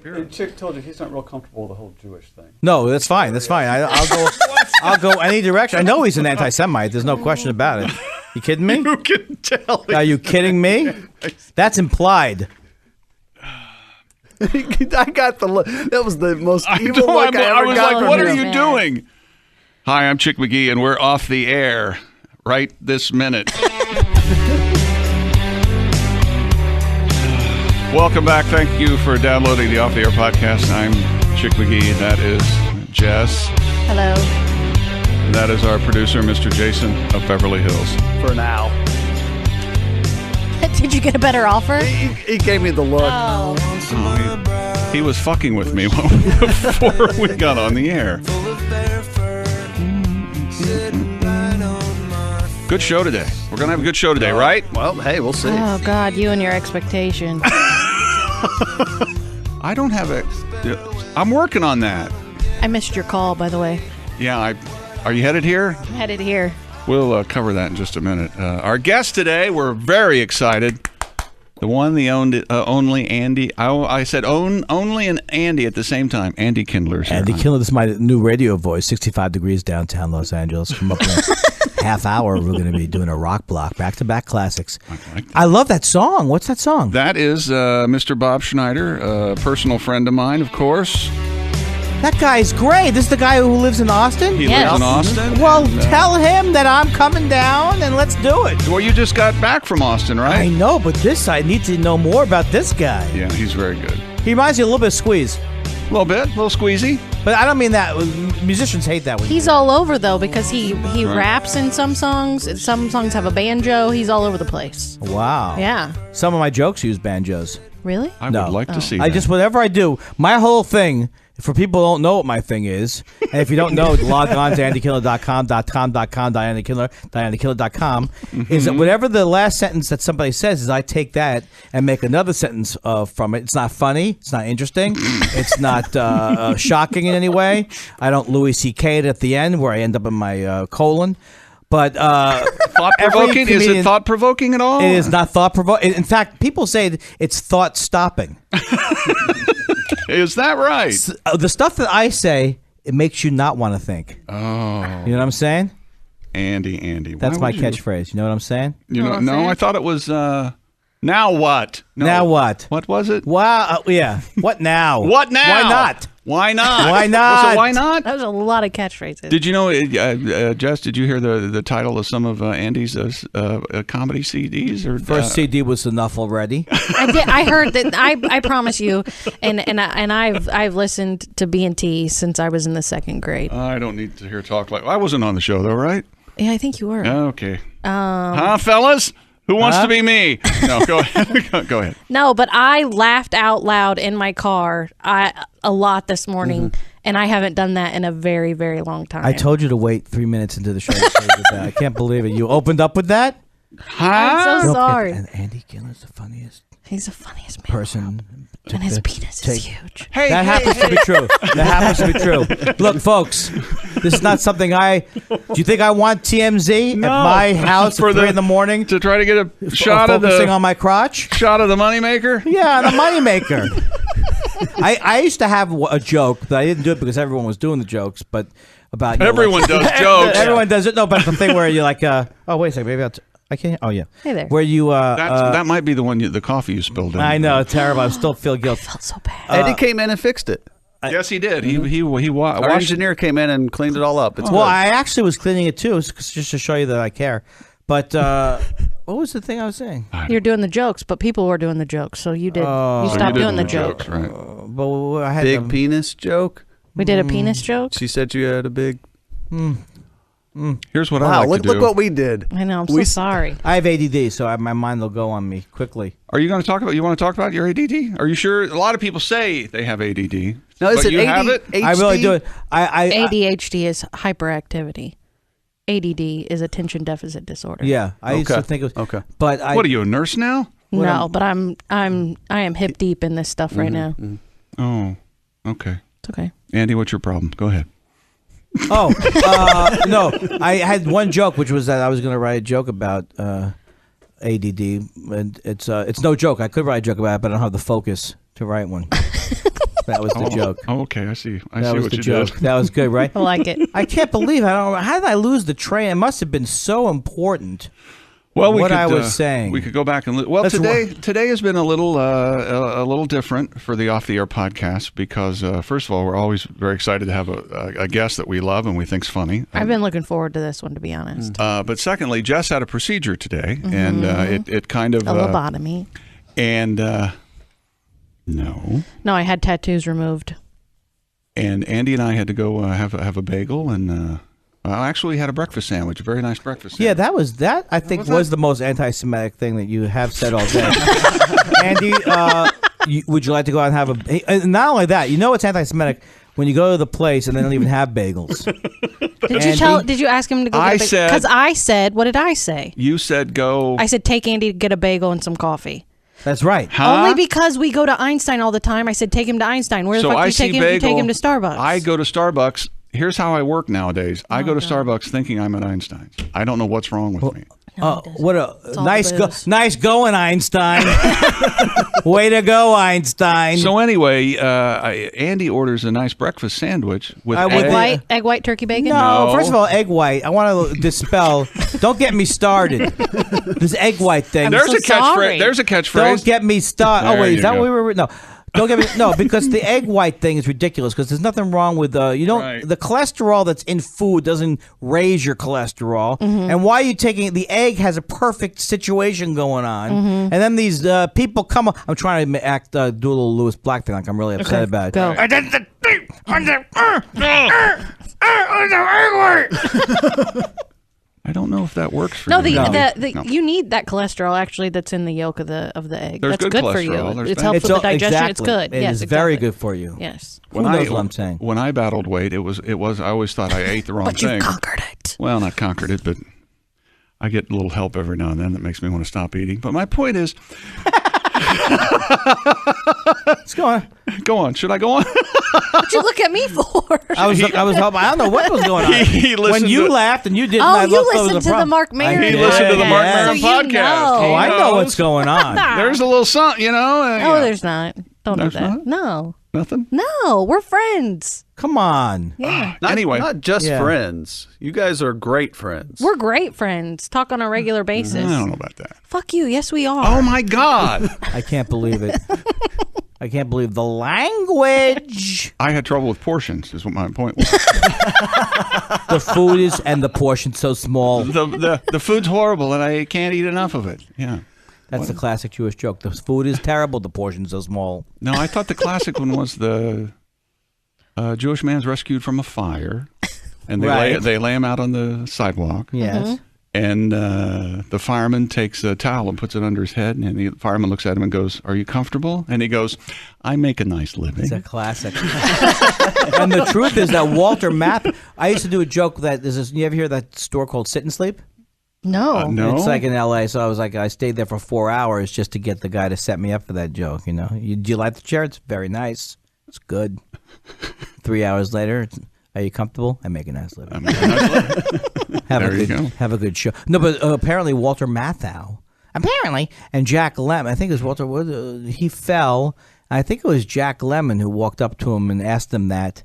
appearance. Chick told you he's not real comfortable with the whole Jewish thing. No, that's fine. That's fine. I'll go any direction. I know he's an anti-Semite. There's no question about it. You kidding me? You can tell. Are you kidding me? That's implied. I got the look. That was the most evil look I ever was got like, from what him. are you doing? Hi, I'm Chick McGee, and we're off the air right this minute. Welcome back. Thank you for downloading the Off the Air podcast. I'm Chick McGee. That is Jess. Hello. And that is our producer, Mr. Jason of Beverly Hills. For now. Did you get a better offer? He gave me the look. Oh. He was fucking with me before we got on the air. Good show today. We're going to have a good show today, right? Well, hey, we'll see. Oh, God, you and your expectation. I don't have a... I'm working on that. I missed your call, by the way. Yeah, are you headed here? I'm headed here. We'll cover that in just a minute. Our guest today, we're very excited. The one, the only Andy. I said only and Andy at the same time. Andy Kindler. Andy Kindler, this is my new radio voice, 65 degrees downtown Los Angeles. From up in a half hour, we're going to be doing a rock block, back-to-back classics. I love that song. What's that song? That is Mr. Bob Schneider, a personal friend of mine, of course. That guy's great. This is the guy who lives in Austin? He lives in Austin. Well, tell him that I'm coming down and let's do it. Well, you just got back from Austin, right? I know, but I need to know more about this guy. Yeah, he's very good. He reminds you a little bit of Squeeze. A little bit, a little squeezy. But I don't mean that. Musicians hate that. He's all over, though, because he raps in some songs. Some songs have a banjo. He's all over the place. Wow. Yeah. Some of my jokes use banjos. Really? I would like to see that. I just, whatever I do, my whole thing, for people who don't know what my thing is, and if you don't know, log on to andykindler.com, DianaKindler.com, is that whatever the last sentence that somebody says is I take that and make another sentence from it. It's not funny. It's not interesting. It's not shocking in any way. I don't Louis C.K. it at the end where I end up in my colon. But thought-provoking? Is it thought-provoking at all? It is not thought-provoking. In fact, people say it's thought-stopping. Is that right? The stuff that I say, it makes you not want to think. Oh. You know what I'm saying? Andy. That's my catchphrase. You know what I'm saying? No, I thought it was, now what? No. Now what? What was it? Wow. Yeah. What now? What now? Why not? Why not? Why not? So why not? That was a lot of catchphrases. Did you know, Jess, did you hear the title of some of Andy's comedy CDs? Or First CD was enough already. I did. I heard that. I promise you, and I've listened to B&T since I was in the second grade. I don't need to hear talk like I wasn't on the show though, right? Yeah, I think you were. Okay. Huh, fellas? Who wants to be me? No, go ahead. Go ahead. No, but I laughed out loud in my car a lot this morning, and I haven't done that in a very, very long time. I told you to wait 3 minutes into the show to say that. I can't believe it. You opened up with that? Huh? I'm so sorry. And Andy Kindler's the funniest. He's the funniest man. Person. And his penis is huge. Hey, that happens to be true. That happens to be true. Look, folks, this is not something do you think I want TMZ at my house at 3 in the morning? To try to get a shot of focusing on my crotch? Shot of the moneymaker? Yeah, the moneymaker. I used to have a joke, but I didn't do it because everyone was doing the jokes, but about... Everyone does jokes. Everyone does it. No, but the thing where you're like, oh, wait a second, maybe I can't. Oh, yeah. Hey there. Where you... that might be the one, the coffee you spilled in. I know, terrible. I still feel guilty. I felt so bad. Eddie came in and fixed it. Yes, he did. He Our engineer came in and cleaned it all up. It's well, good. I actually was cleaning it too, just to show you that I care. But what was the thing I was saying? You're doing the jokes, but people were doing the jokes, so you did. You stopped doing the jokes. Right. But I had big penis joke. We did a penis joke. She said you had a big... Here's what I like to do. Look what we did. I know. I'm so sorry. I have ADD, so my mind will go on me quickly. Are you going to talk about? You want to talk about your ADD? Are you sure? A lot of people say they have ADD. No, is but it you have it? HD? I really do it. ADHD is hyperactivity. ADD is attention deficit disorder. Yeah, I used to think it was okay. But What are you, a nurse now? No, but I am hip deep in this stuff right now. Oh, okay. It's okay. Andy, what's your problem? Go ahead. Oh, no. I had one joke, which was that I was going to write a joke about ADD, and it's no joke. I could write a joke about it, but I don't have the focus to write one. That was the joke. Oh, okay. I see. I That see was what the you joke. did. That was good, right? I like it. I can't believe how did I lose the train? It must have been so important. Well, What I was saying. we could go back and well, Let's today has been a little different for the Off the Air podcast because first of all, we're always very excited to have a guest that we love and we think's funny. I've been looking forward to this one, to be honest. But secondly, Jess had a procedure today, and it kind of A lobotomy. and no, No, I had tattoos removed. and Andy and I had to go have a bagel and. I actually had a breakfast sandwich, a very nice breakfast sandwich. Yeah, that I think was the most anti-Semitic thing that you have said all day. Andy, would you like to go out and have a? Not only that, you know it's anti-Semitic when you go to the place and they don't even have bagels. Did you ask him to go? I get a bagel? said- Because I said, what did I say? You said go. I said take Andy to get a bagel and some coffee. That's right. Huh? Only because we go to Einstein all the time. I said take him to Einstein. Where the So fuck do I you take see him? You take bagel. him to Starbucks. I go to Starbucks. Here's how I work nowadays. I go to Starbucks thinking I'm at Einstein's. I don't know what's wrong with me. What a all nice the go, booze. nice going, Einstein. Way to go, Einstein. So anyway, Andy orders a nice breakfast sandwich with egg white turkey bacon. No, No. first of all, egg white. I want to dispel. Don't get me started. This egg white thing. There's so a catchphrase. sorry. There's a catchphrase. Don't get me started. Oh There wait, you is that go. what we were? No. Don't get me because the egg white thing is ridiculous because there's nothing wrong with you don't Right. the cholesterol that's in food doesn't raise your cholesterol and why are you taking the egg has a perfect situation going on and then these people come up. I'm trying to act do a little Lewis Black thing like I'm really upset about it. Go. I don't know if that works for No, you. the you need that cholesterol actually that's in the yolk of the egg. There's That's good good for cholesterol. you. There's It's bad- helpful It's for all- the digestion. It's exactly. good. It Yes, is very exactly. good for you. Yes. Who knows what I'm saying? When I battled weight, it was I always thought I ate the wrong But you thing. conquered it. Well, not conquered it, but I get a little help every now and then that makes me want to stop eating. But my point is, What's going on? go on. Should I go on? What'd you look at me for? I was hoping. I don't know what was going on. He listened when you to- laughed and you didn't. Oh, I you looked over listened to the problem. Mark Maron. He listened to the Mark Maron So you podcast. know. Oh, I know knows. what's going on. There's a little something, you know. No, there's not. Don't There's do that. not? No. nothing. No, we're friends. Come on. Yeah. Anyway, Not just Yeah. friends. You guys are great friends. We're great friends. Talk on a regular basis. I don't know about that. Fuck you. Yes, we are. Oh my God! I can't believe it. I can't believe the language. I had trouble with portions. Is what my point was. The food is and the portion so small. the food's horrible, and I can't eat enough of it. Yeah. That's the classic Jewish joke. The food is terrible. The portion so small. No, I thought the classic one was the Jewish man's rescued from a fire, and Right. they lay him out on the sidewalk. Yes. And the fireman takes a towel and puts it under his head, and the fireman looks at him and goes, "Are you comfortable?" And he goes, "I make a nice living." It's a classic. And the truth is that Walter Mapp. I used to do a joke that there's this. You ever hear that store called Sit and Sleep? No. No. It's like in L.A. So I stayed there for 4 hours just to get the guy to set me up for that joke. You know, do you like the chair? It's very nice. It's good. 3 hours later, are you comfortable? I make a nice living. I make a nice living. There you go. Have a good show. No, but apparently Walter Matthau. Apparently, and Jack Lemmon. I think it was Walter. He fell. I think it was Jack Lemmon who walked up to him and asked him that.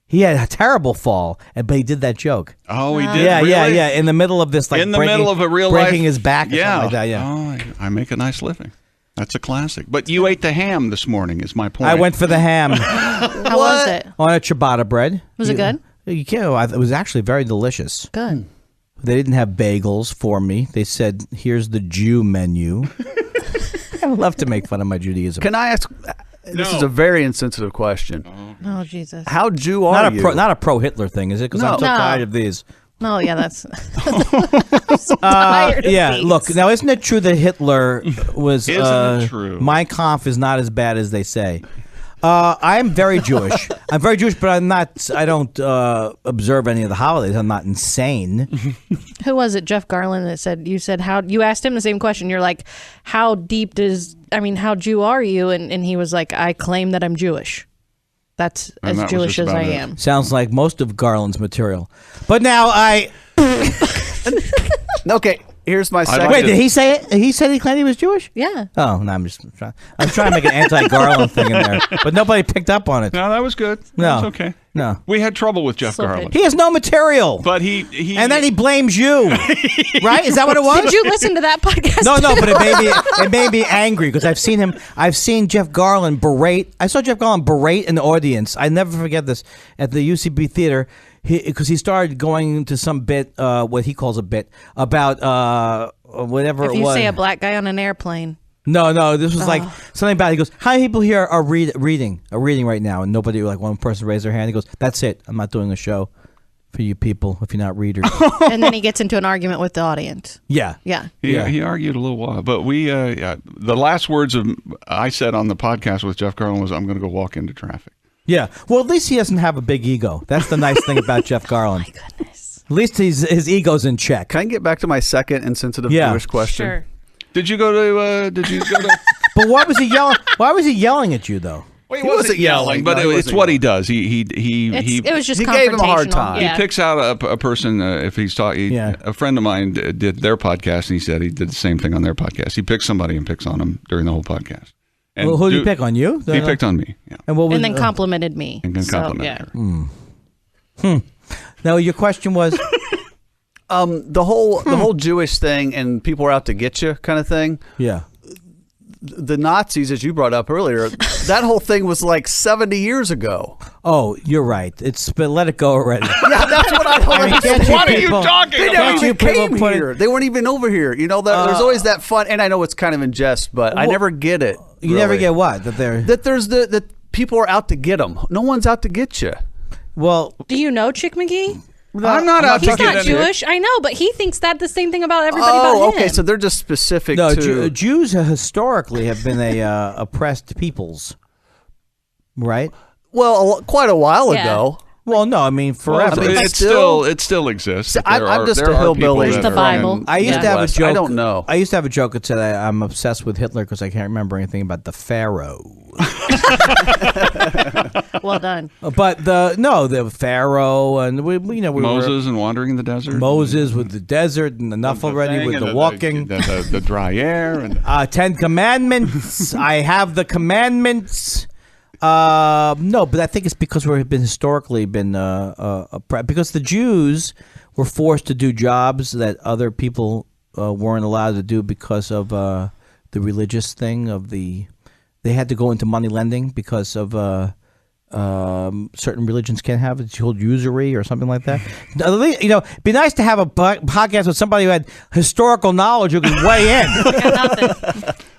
He had a terrible fall, but he did that joke. Oh, he did. Yeah, really? yeah. In the middle of this, like In the breaking, middle of a real breaking life, his back. Or something like that, yeah. Oh, I make a nice living. That's a classic. But you ate the ham this morning. Is my point. I went for the ham How was it? on a ciabatta bread. Was it good? You can't. It was actually very delicious. Good. They didn't have bagels for me. They said, "Here's the Jew menu." I love to make fun of my Judaism. Can I ask? This is a very insensitive question. Oh, Jesus. How Jew are you? Not a pro Hitler thing, is it? Because I'm so No. tired of these. No, yeah, that's. I'm so tired of Yeah, these. look. Now, isn't it true that Hitler was? Isn't it true? Mein Kampf is not as bad as they say. I'm very Jewish. I'm very Jewish, but I'm not. I don't observe any of the holidays. I'm not insane. Who was it? Jeff Garland that said, you said, how, you asked him the same question. You're like, how Jew are you? And he was like, I claim that I'm Jewish. That's And as that was Jewish just as I about it. am. Sounds like most of Garland's material. But now Okay. Here's my second. Wait, did he say it? He said he claimed he was Jewish? Yeah. Oh, no, I'm trying to make an anti-Garland thing in there, but nobody picked up on it. No, that was good. No. That was okay. No. We had trouble with Jeff Slow Garland. He has no material. But he and then he blames you. Right? Is that what it was? Did you listen to that podcast? No, but it made me angry because I've seen Jeff Garland berate. I saw Jeff Garland berate an audience. I never forget this at the UCB theater because he started going to some bit, what he calls a bit about whatever If it you was. say a black guy on an airplane. No, this was like something about. He goes, "How many people here are reading right now?" And nobody, like one person raised their hand. He goes, "That's it. I'm not doing a show for you people if you're not readers." And then he gets into an argument with the audience. Yeah. He argued a little while, but we the last words I said on the podcast with Jeff Garland was, "I'm going to go walk into traffic." Yeah. Well, at least he doesn't have a big ego. That's the nice thing about Jeff Garland. My goodness. At least his ego's in check. Can I get back to my second insensitive Jewish question? Sure. Did you go to? But why was he yelling? Why was he yelling at you though? Well, he wasn't yelling, but No, he it's wasn't what yelling. he does. It was just he gave him a hard confrontational. time. Yeah. He picks out a person if he's talking. Yeah. A friend of mine did their podcast, and he said he did the same thing on their podcast. He picks somebody and picks on them during the whole podcast. And Well, who did he pick on you? He picked on me. Yeah. And what was? And then complimented me. And then So, complimented yeah. her. No, your question was. The whole Jewish thing and people are out to get you kind of thing. Yeah. The Nazis, as you brought up earlier, that whole thing was like 70 years ago. Oh, you're right. But let it go already. Yeah, that's what I don't I mean, understand. can't you What are you people- talking They about? never Can't you even people came put it- here. They weren't even over here. You know, there's always that fun, and I know it's kind of in jest, but I never get it. You never really. get what that There's that people are out to get them. No one's out to get you. Well, Do you know Chick McGee? I'm not out to He's get not any- Jewish. I know, but he thinks that the same thing about everybody about him. Okay, so they're just specific no, to. Jews historically have been a oppressed peoples, right? Well, quite a while Yeah. ago. Well, no, I mean forever. I mean, it still exists. See, There I'm are- just there a are hillbilly. people that The are Bible. in- I used Yeah. to have a West. joke. I don't know. I used to have a joke that said I'm obsessed with Hitler because I can't remember anything about the Pharaoh. Well done. But the Pharaoh and we Moses and wandering in the desert. Moses with the desert and enough already with the walking. the dry air, and 10 Commandments. I have the commandments. No, but I think it's because we've been historically because the Jews were forced to do jobs that other people weren't allowed to do because of the religious thing of they had to go into money lending because of certain religions can't have it. It's called usury or something like that. You know, it'd be nice to have a podcast with somebody who had historical knowledge who could weigh in.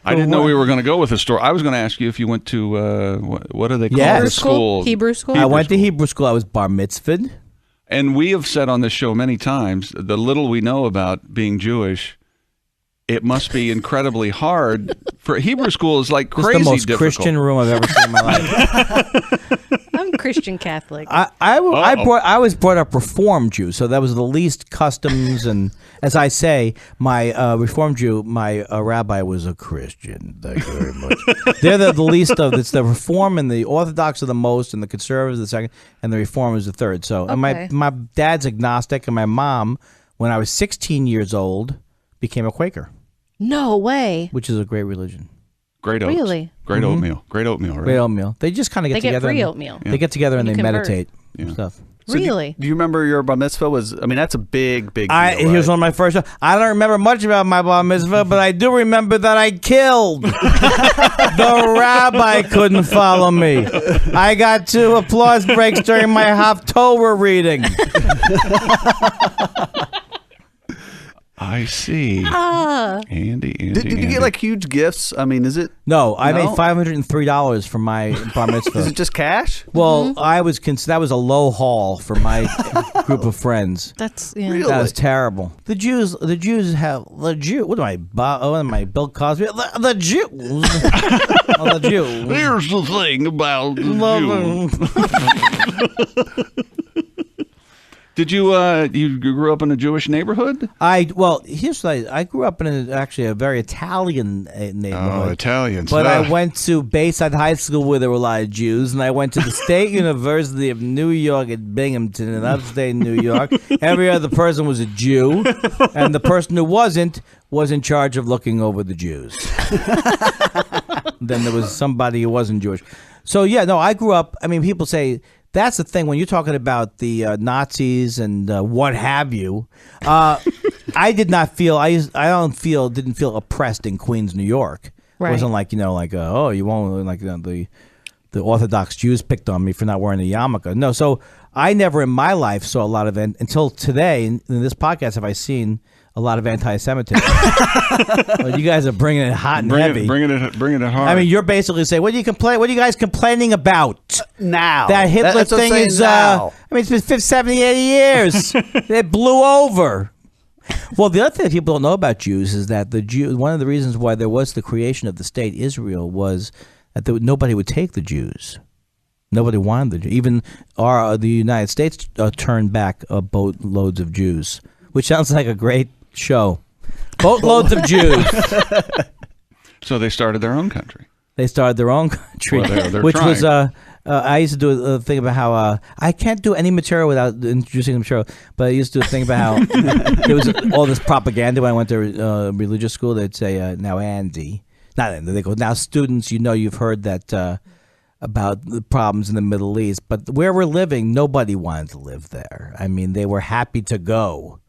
I didn't know we were going to go with a story. I was going to ask you if you went to what do they call Yes. the school? Hebrew school? I went to Hebrew school. I was bar mitzvahed. And we have said on this show many times, the little we know about being Jewish, it must be incredibly hard. For Hebrew school is like It's crazy the most difficult. Christian room I've ever seen in my life. I'm Christian Catholic. I was brought up Reform Jew, so that was the least customs. And as I say, my Reform Jew, my rabbi was a Christian. Thank you very much. They're the least of. It's the Reform and the Orthodox are the most, and the Conservatives the second, and the Reform is the third. So and Okay. my dad's agnostic, and my mom, when I was 16 years old, became a Quaker, No way. which is a great religion. Great oats. Really? Great oatmeal. Great oatmeal, right? Great oatmeal. They just kind of get They get together. free and- oatmeal. They get together and You they convert. meditate Yeah. stuff. So do you- Really? Do you remember your bar mitzvah was? I mean, that's a big deal. He was right? one of my first. I don't remember much about my bar mitzvah, but I do remember that I killed. The rabbi couldn't follow me. I got 2 applause breaks during my Haftorah reading. I see. Andy. Did you get like huge gifts? I mean, is it No, I made No? $503 for my bar is mitzvah. it just cash? Well, I was that was a low haul for my group of friends. That's yeah. Really? That was terrible. The Jews have the Jew. What am I? Bill Cosby. The Jews. Oh, the Jews. Here's the thing about the Jew. Did you you grew up in a Jewish neighborhood? Here's what I grew up in actually a very Italian neighborhood. Oh, Italians. But I went to Bayside High School where there were a lot of Jews, and I went to the State University of New York at Binghamton in upstate New York. Every other person was a Jew, and the person who wasn't was in charge of looking over the Jews. Then there was somebody who wasn't Jewish. So, yeah, no, I grew up, I mean, people say, that's the thing, when you're talking about the Nazis and what have you, I did not feel, didn't feel oppressed in Queens, New York. Right. It wasn't like, oh, you won't, like the Orthodox Jews picked on me for not wearing a yarmulke. No, so I never in my life saw a lot of, until today, in this podcast, have I seen a lot of anti-Semitism. Well, you guys are bringing it hot and heavy. Bringing it hard. I mean, you're basically saying, what are you guys complaining about? Now. That Hitler thing is, now. I mean, it's been 50, 70, 80 years. It blew over. Well, the other thing that people don't know about Jews is that one of the reasons why there was the creation of the state Israel was that nobody would take the Jews. Nobody wanted the Jews. Even the United States turned back boatloads of Jews, which sounds like a great show. Boatloads of Jews. So they started their own country. They started their own country, well, they're which trying. was I used to do a thing about how I can't do any material without introducing the material. But I used to do a thing about how there was all this propaganda when I went to religious school. They'd say, "Now, Andy," not Andy. They go, "Now, students, you've heard that about the problems in the Middle East, but where we're living, nobody wanted to live there. I mean, they were happy to go.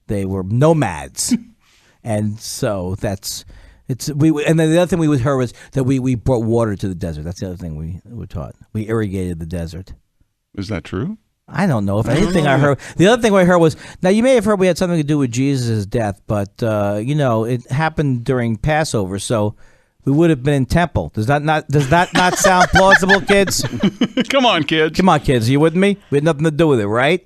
They were nomads, and so that's." And then the other thing we heard was that we brought water to the desert. That's the other thing we were taught. We irrigated the desert. Is that true? I don't know. If anything, I heard. The other thing I heard was, now you may have heard we had something to do with Jesus' death, but it happened during Passover, so we would have been in temple. Does that not sound plausible, kids? Come on, kids. Come on, kids. Are you with me? We had nothing to do with it, right?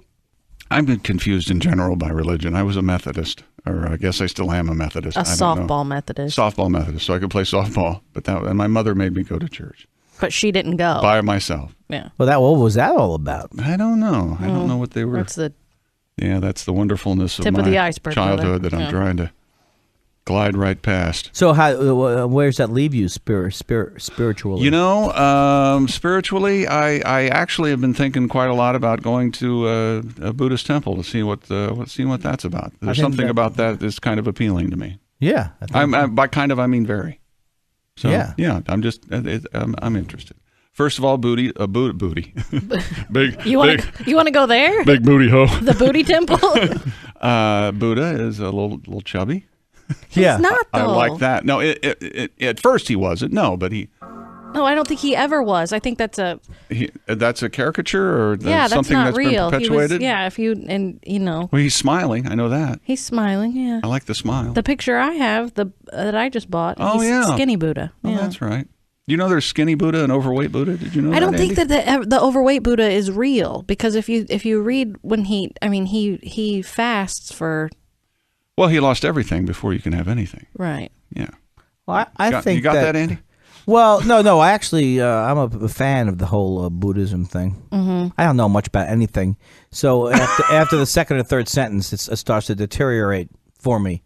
I've been confused in general by religion. I was a Methodist, or I guess I still am a Methodist. A softball Methodist. Softball Methodist, so I could play softball. And my mother made me go to church. But she didn't go. By myself. Yeah. Well, what was that all about? I don't know. I don't know what they were. That's the that's the wonderfulness of tip my of the iceberg, childhood Mother. that I'm trying to glide right past. So where does that leave you spiritually? Spiritually, I actually have been thinking quite a lot about going to a Buddhist temple to see what that's about. There's something about that that's kind of appealing to me. Yeah. By kind of, I mean very. So, yeah. I'm just, I'm interested. First of all, booty. Big. You want to go there? Big booty ho. The booty temple? Buddha is a little chubby. Yeah. He's not, though. I like that. No, at first he wasn't. No, but he. No, I don't think he ever was. I think that's a caricature or that's something not that's real. been perpetuated. Well, he's smiling. I know that. he's smiling. Yeah. I like the smile. The picture I have, that I just bought. Oh, he's yeah. Skinny Buddha. Oh, Yeah. You know there's skinny Buddha and overweight Buddha? Did you know that? I don't think Andy? that the overweight Buddha is real, because if you read when he fasts for. Well, he lost everything before you can have anything. Right. Yeah. Well, I think you got that, Andy? Well, no. I actually, I'm a fan of the whole Buddhism thing. Mm-hmm. I don't know much about anything. So after the second or third sentence, it starts to deteriorate for me,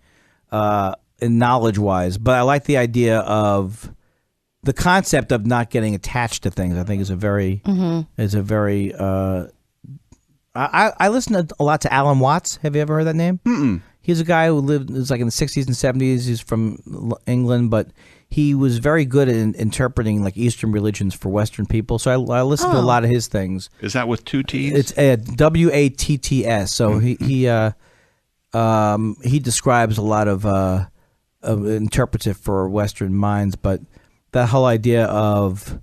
in knowledge-wise. But I like the idea of the concept of not getting attached to things. I think is a very. I listen a lot to Alan Watts. Have you ever heard that name? Mm-mm. He's a guy who lived, it was like in the 60s and 70s. He's from England, but he was very good at interpreting like Eastern religions for Western people. So I listen to a lot of his things. Is that with two T's? It's Watts. So he describes a lot of interpretive for Western minds, but that whole idea of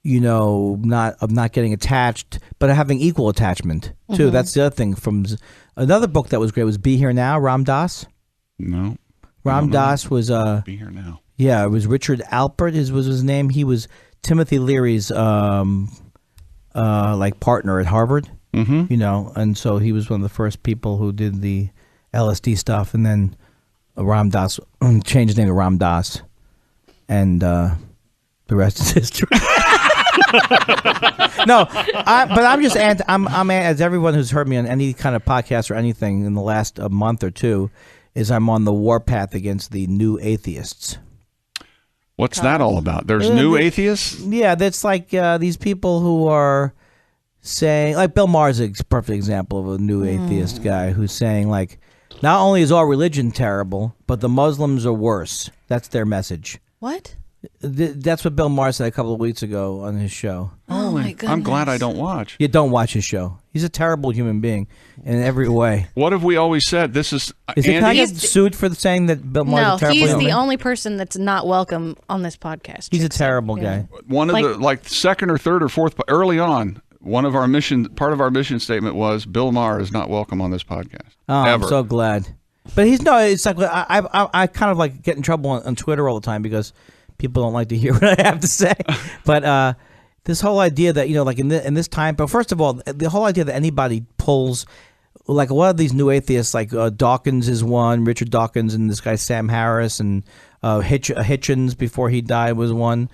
not getting attached, but having equal attachment too. Mm-hmm. That's the other thing. From another book that was great was Be Here Now, Ram Dass. No. Ram Dass was Be Here Now. Yeah, it was Richard Alpert was his name. He was Timothy Leary's like partner at Harvard. Mm-hmm. And so he was one of the first people who did the LSD stuff, and then Ram Dass changed his name to Ram Dass, and the rest is history. No, but I'm just I'm as everyone who's heard me on any kind of podcast or anything in the last month or two, is I'm on the warpath against the new atheists. What's that all about? There's new atheists? Yeah, that's like these people who are saying, like Bill Maher's a perfect example of a new atheist guy who's saying, like, not only is all religion terrible, but the Muslims are worse. That's their message. What? That's what Bill Maher said a couple of weeks ago on his show. Oh my goodness. I'm glad I don't watch. You don't watch his show. He's a terrible human being in every way. What have we always said? This is Is it Andy. can I get sued for saying that Bill Maher's No, a terrible he's human the being? only person that's not welcome on this podcast. He's a Chick said. terrible Yeah. guy. One of Like- the second or third or fourth early on. Part of our mission statement was Bill Maher is not welcome on this podcast. Oh, ever. I'm so glad. But it's like I kind of like get in trouble on Twitter all the time because people don't like to hear what I have to say. But this whole idea that, like in this time, but first of all, the whole idea that anybody pulls, like a lot of these new atheists, like Dawkins is one, Richard Dawkins, and this guy Sam Harris, and Hitchens before he died was one.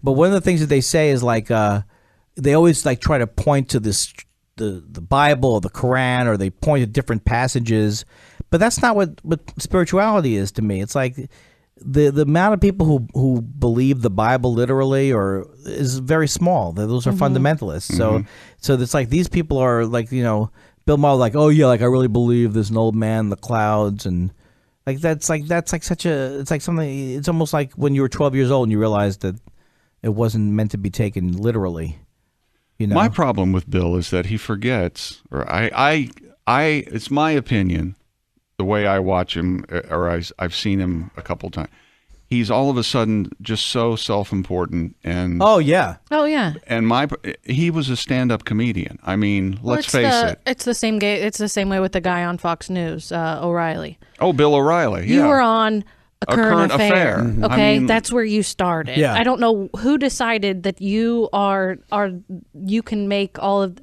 But one of the things that they say is like they always like try to point to the Bible or the Quran, or they point to different passages. But that's not what spirituality is to me. It's like the amount of people who believe the Bible literally is very small. Those are fundamentalists. So it's like these people are like, Bill Maher, like, oh yeah, like I really believe there's an old man in the clouds, and like that's like such a, it's like something. It's almost like when you were 12 years old and you realized that it wasn't meant to be taken literally. My problem with Bill is that he forgets, or it's my opinion, the way I watch him, or I've seen him a couple times. He's all of a sudden just so self-important, and oh yeah, and he was a stand-up comedian. I mean, let's face it. It's the same It's the same way with the guy on Fox News, O'Reilly. Oh, Bill O'Reilly. You yeah. were on A Current Affair. Mm-hmm. Okay, I mean, that's where you started. Yeah. I don't know who decided that you you can make all of.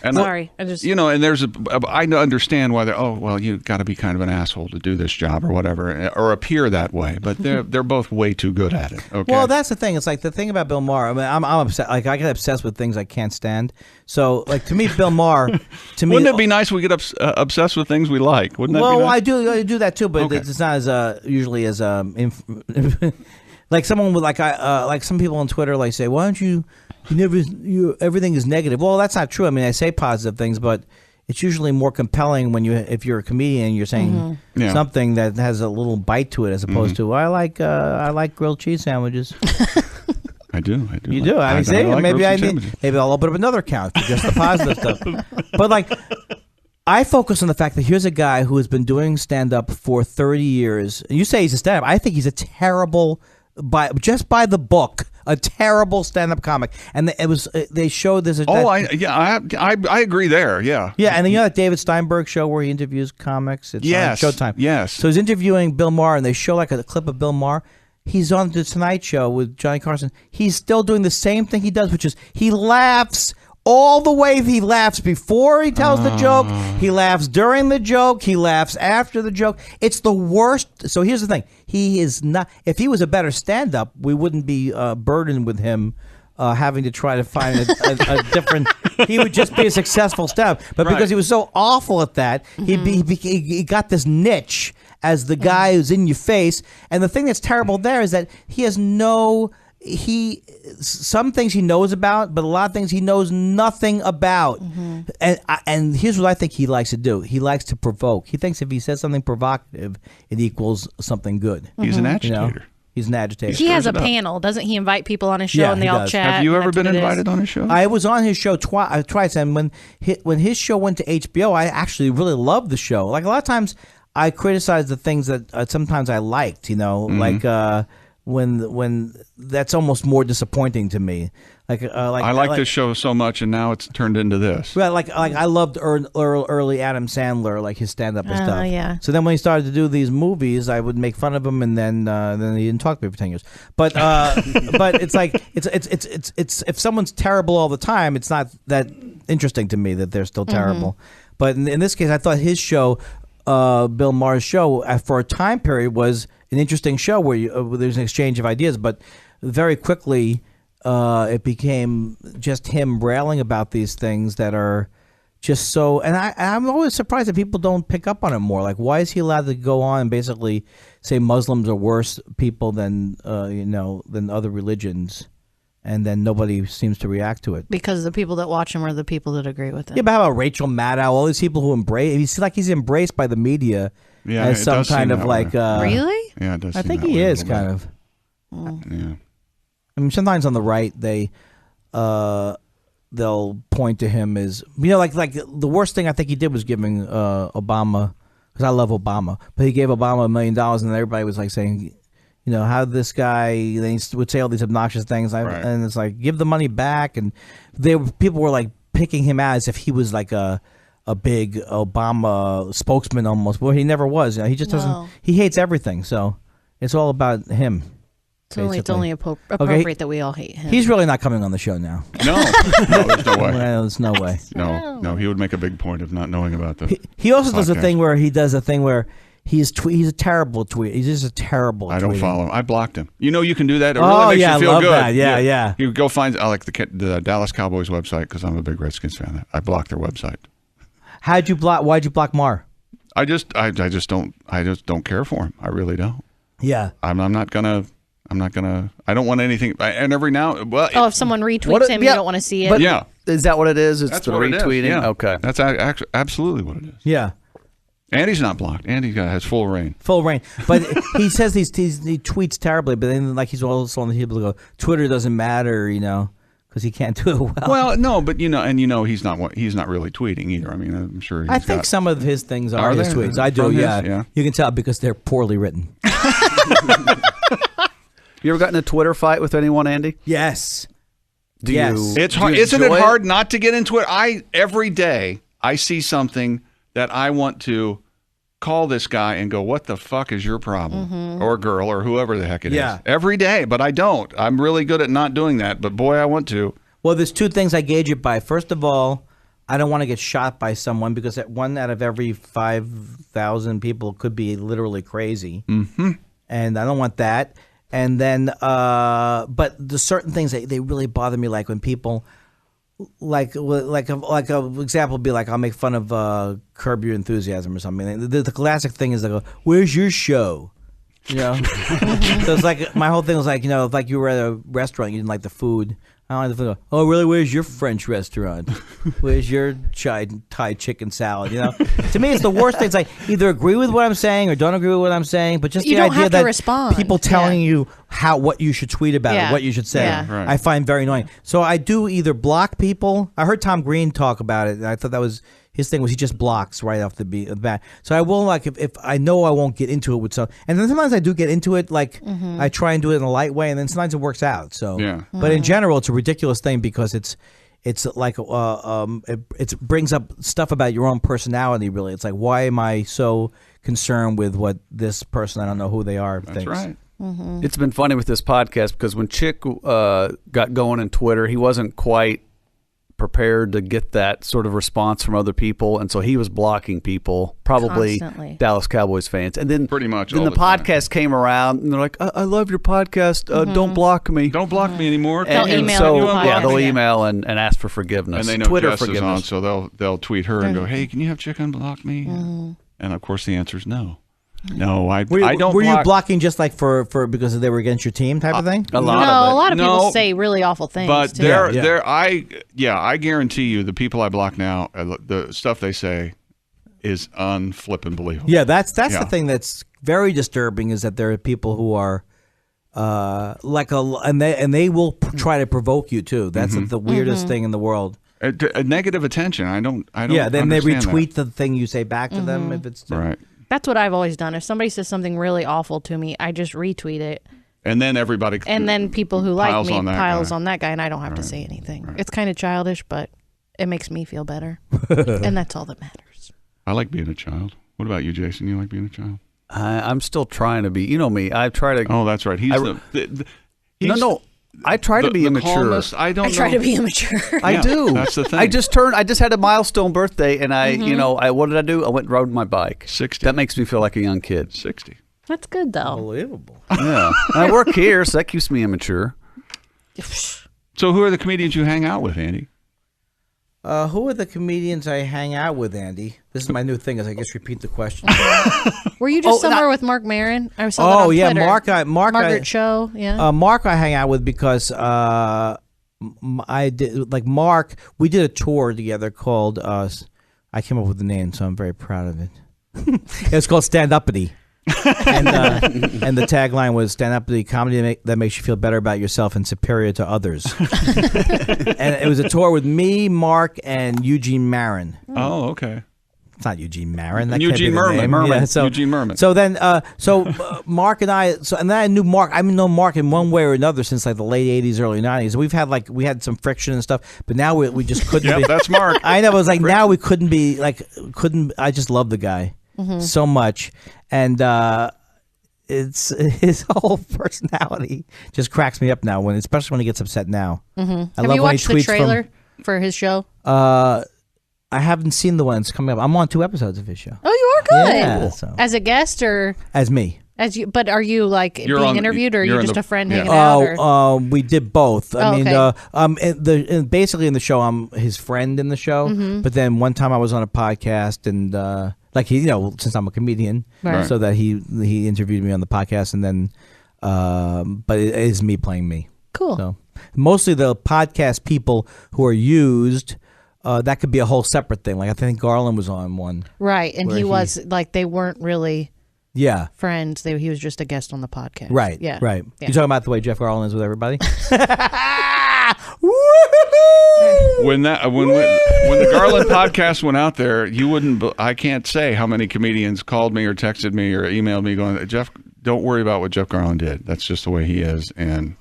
And there's I understand why you got to be kind of an asshole to do this job or whatever, or appear that way, but they're both way too good at it. Okay. Well, that's the thing. It's like the thing about Bill Maher. I mean, I'm upset. Like I get obsessed with things I can't stand. So, like to me, Bill Maher. To me, wouldn't it be nice if we get obsessed with things we like? Wouldn't that be nice? I do that too, but Okay. it's not as usually as like someone with like some people on Twitter like say, why don't you everything is negative. Well, that's not true. I mean, I say positive things, but it's usually more compelling if you're a comedian and you're saying something that has a little bite to it, as opposed to I like grilled cheese sandwiches. I do. You do. I mean, see, like maybe I'll open up another account for just the positive stuff. But like, I focus on the fact that here's a guy who has been doing stand up for 30 years. And you say he's a stand up. I think he's a terrible, just by the book, a terrible stand up comic. And they showed this. I agree there. Yeah. Yeah, and then that David Steinberg show where he interviews comics. It's on Showtime. Yes. So he's interviewing Bill Maher, and they show like a clip of Bill Maher. He's on the Tonight Show with Johnny Carson. He's still doing the same thing he does, which is he laughs all the way. He laughs before he tells the joke. He laughs during the joke. He laughs after the joke. It's the worst. So here's the thing. He is not. If he was a better stand-up, we wouldn't be burdened with him having to try to find a different. He would just be a successful stand-up. But because he was so awful at that, he got this niche as the guy who's in your face. And the thing that's terrible there is that he has some things he knows about, but a lot of things he knows nothing about. And here's what I think he likes to do. He likes to provoke. He thinks if he says something provocative, it equals something good. He's an agitator. He's an agitator. He has a panel, doesn't he? Invite people on his show and they all chat. Have you ever been invited on his show? I was on his show twice, and when his show went to HBO, I actually really loved the show. Like a lot of times, I criticize the things that sometimes I liked. Like when that's almost more disappointing to me. I like this show so much, and now it's turned into this. Well, like I loved early Adam Sandler, like his stand up and stuff. Yeah. So then when he started to do these movies, I would make fun of him, and then he didn't talk to me for 10 years. But but it's like it's if someone's terrible all the time, it's not that interesting to me that they're still terrible. But in this case, I thought his show, Bill Maher's show, for a time period was an interesting show where there's an exchange of ideas, but very quickly it became just him railing about these things that are just so. And I'm always surprised that people don't pick up on it more. Like, why is he allowed to go on and basically say Muslims are worse people than than other religions? And then nobody seems to react to it. Because the people that watch him are the people that agree with him. Yeah, but how about Rachel Maddow? All these people who embrace. He's like he's embraced by the media as some kind of like. Really? Yeah, it does. I think he is kind of. Yeah. I mean, sometimes on the right they'll point to him as like the worst thing I think he did was giving Obama, because I love Obama, but he gave Obama $1 million and everybody was like saying, how this guy, they would say all these obnoxious things, and it's like, give the money back, and people were like picking him out as if he was like a big Obama spokesman almost. Well, he never was. He just doesn't. He hates everything, so it's all about him. It's only appropriate that we all hate him. He's really not coming on the show now. No, there's no way. Well, there's no way. No, he would make a big point of not knowing about the. He also does a thing where he's a terrible tweet. He's just a terrible. I don't follow him. I blocked him. You can do that. It really makes you feel love good. That. Yeah. You go find the Dallas Cowboys website, because I'm a big Redskins fan. I blocked their website. Why'd you block Mar? I just don't care for him. I really don't. Yeah. I'm not gonna. I don't want anything. And every now, if someone retweets him, you don't want to see it. But is that what it is? It's that's the retweeting. Yeah. Okay, that's absolutely what it is. Yeah. Andy's not blocked. Andy has full reign. Full reign. But he says he tweets terribly, but then he's also on the people who go, Twitter doesn't matter, because he can't do it well. Well, no, but he's not really tweeting either. I mean, I'm sure. I think some of his things are his tweets. I do. Yeah. You can tell because they're poorly written. You ever gotten in a Twitter fight with anyone, Andy? Yes. It's hard. Isn't it hard not to get into it? Every day I see something that I want to call this guy and go, what the fuck is your problem? Or girl, or whoever the heck it is. Every day, but I don't. I'm really good at not doing that, but boy, I want to. Well, there's two things I gauge it by. First of all, I don't want to get shot by someone, because one out of every 5,000 people could be literally crazy. Mm-hmm. And I don't want that. And then, but the certain things they really bother me, like when people, like a example would be like, I'll make fun of Curb Your Enthusiasm or something. The classic thing is they go, "Where's your show?" So it's like my whole thing was like, like you were at a restaurant, you didn't like the food. I don't like the food. Oh, really? Where's your French restaurant? Where's your Thai chicken salad? To me, it's the worst thing. It's like either agree with what I'm saying or don't agree with what I'm saying, but just the idea that respond. People telling you what you should tweet about or what you should say, I find very annoying. So I do either block people. I heard Tom Green talk about it, and I thought that was his thing, was he just blocks right off the bat. So I will, like, if I know I won't get into it with some, and then sometimes I do get into it, like I try and do it in a light way, and then sometimes it works out. So, but in general, it's a ridiculous thing because it's like it brings up stuff about your own personality. Really, it's like, why am I so concerned with what this person, I don't know who they are, That's thinks? right. It's been funny with this podcast because when Chick got going in Twitter, he wasn't quite prepared to get that sort of response from other people, and so he was blocking people, probably constantly. Dallas Cowboys fans. And then pretty much then all the the time. podcast came around, and they're like, I love your podcast. Don't block me. Don't block me anymore. They'll email so you they'll podcast. email and ask for forgiveness. And they know Twitter Jess is forgiveness. on, so they'll tweet her and go, "Hey, can you have Chick unblock me?" And of course, the answer is no. No, I don't. Were block. you blocking just like for because they were against your team type of thing? A No, lot a of lot of people No, say really awful things. But too. I guarantee you, the people I block now, the stuff they say is unflippin' believable. Yeah, that's the thing that's very disturbing, is that there are people who are and they will try to provoke you too. That's the weirdest thing in the world. A negative attention. I don't. Yeah, then they understand retweet the thing you say back to them if it's that. Right. That's what I've always done. If somebody says something really awful to me, I just retweet it. And then everybody. And then people who like me on that piles guy. on that guy, and I don't have to say anything. Right. It's kind of childish, but it makes me feel better. And that's all that matters. I like being a child. What about you, Jason? You like being a child? I'm still trying to be. You know me. I try to. Oh, that's right. He's No. I try to be immature. Calmest, I try to be immature. I do. That's the thing. I just had a milestone birthday, and what did I do? I went and rode my bike. 60. That makes me feel like a young kid. 60. That's good, though. unbelievable. Yeah. And I work here, so that keeps me immature. So who are the comedians you hang out with, Andy? Who are the comedians I hang out with, Andy? This is my new thing. Is I guess repeat the question. Were you just somewhere with Mark Maron? I saw that on yeah, Twitter. Margaret Cho. Yeah. Mark I hang out with because I did like Mark. We did a tour together called. I came up with the name, so I'm very proud of it. It's called Stand Uppity. And the tagline was "Stand Up to the comedy that makes you feel better about yourself and superior to others." And it was a tour with me, Mark, and Eugene Marin. Oh, okay. It's not Eugene Marin. That Eugene can't be the Merman. name. Yeah, Eugene Merman. So then, Mark and I. So and then I knew Mark. I known Mark in one way or another since like the late '80s, early '90s. We had some friction and stuff, but now we just couldn't. Yep, be. That's Mark. I know. It was like now we couldn't be like I just love the guy so much. And it's his whole personality just cracks me up now, especially when he gets upset now. Have you watched the trailer for his show? I haven't seen the one that's coming up. I'm on 2 episodes of his show. Oh, you are good. Yeah, so. As a guest or As me. as you? But are you like being interviewed, or are you just a friend hanging out? Or? We did both. I mean, okay. basically in the show, I'm his friend in the show. But then one time I was on a podcast and. Like he, since I'm a comedian, Right. so that he interviewed me on the podcast, and then, but it is me playing me. Cool. So mostly the podcast people who are used, that could be a whole separate thing. Like I think Garland was on one. Right, and he was like they weren't really friends. He was just a guest on the podcast. Right. Yeah. Right. Yeah. You're talking about the way Jeff Garland is with everybody. When the Garland podcast went out there, you wouldn't. I can't say how many comedians called me or texted me or emailed me going, "Jeff, don't worry about what Jeff Garland did. That's just the way he is." And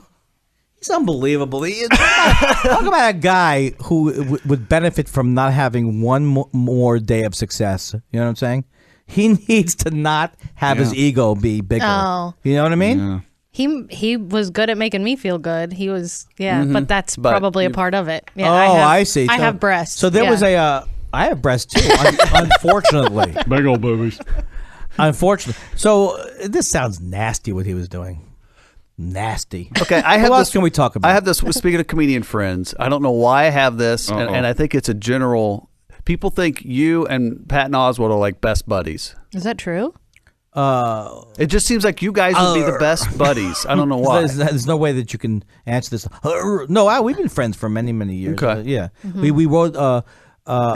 he's unbelievable. Talk about a guy who would benefit from not having one more day of success. You know what I'm saying? He needs to not have his ego be bigger. Oh. You know what I mean? yeah. He was good at making me feel good. He was, but that's probably a part of it. Yeah, I see. I have breasts. So there was I have breasts too, unfortunately. Big old boobies. Unfortunately. So this sounds nasty what he was doing. Nasty. Okay, What else can we talk about? I have this. Speaking of comedian friends, I don't know why I have this, and I think it's a general. People think you and Patton Oswalt are like best buddies. Is that true? It just seems like you guys would be the best buddies. I don't know why. There's no way that you can answer this. No, we've been friends for many, many years. Okay. Yeah. We wrote. Have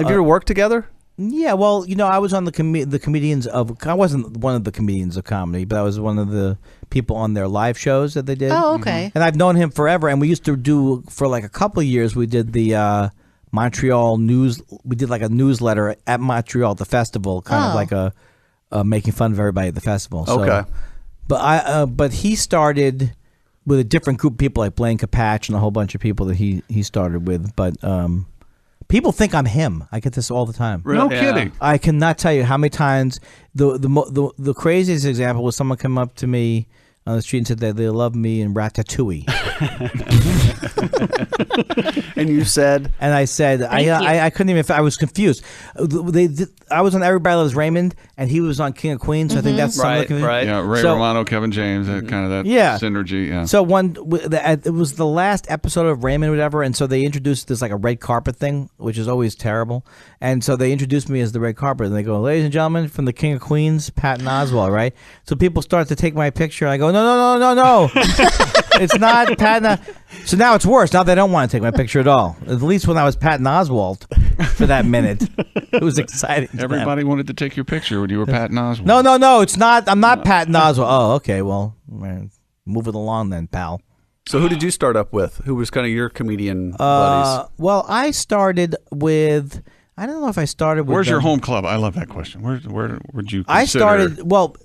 you ever worked together? Yeah, well, I was on the comedians of. I wasn't one of the comedians of comedy, but I was one of the people on their live shows that they did. Oh, okay. And I've known him forever. And we used to do for like a couple of years. We did the Montreal news. We did like a newsletter at Montreal, the festival, kind of like a making fun of everybody at the festival. So, Okay. But he started with a different group of people, like Blaine Capatch and a whole bunch of people that he started with. But people think I'm him. I get this all the time. No kidding. I cannot tell you how many times the craziest example was someone come up to me on the street and said that they love me in Ratatouille. And you said, and I said, I couldn't even. I was confused. I was on Everybody Loves Raymond, and he was on King of Queens. So I think that's right. Yeah, Ray Romano, Kevin James, that kind of that synergy. Yeah. So it was the last episode of Raymond, or whatever, and so they introduced this like a red carpet thing, which is always terrible. And so they introduced me as the red carpet, and they go, "Ladies and gentlemen, from the King of Queens, Patton Oswalt." Right. So people start to take my picture. I go, "No. It's not Patton." So now it's worse. Now they don't want to take my picture at all. At least when I was Patton Oswalt for that minute, it was exciting. Everybody wanted to take your picture when you were Patton Oswalt. No, it's not. I'm not Patton Oswalt. Oh, okay. Well, move it along then, pal. So who did you start up with? Who was kind of your comedian buddies? Well, I started with. I don't know if I started with. Where's your home club? I love that question. Where would you consider? I started. Well,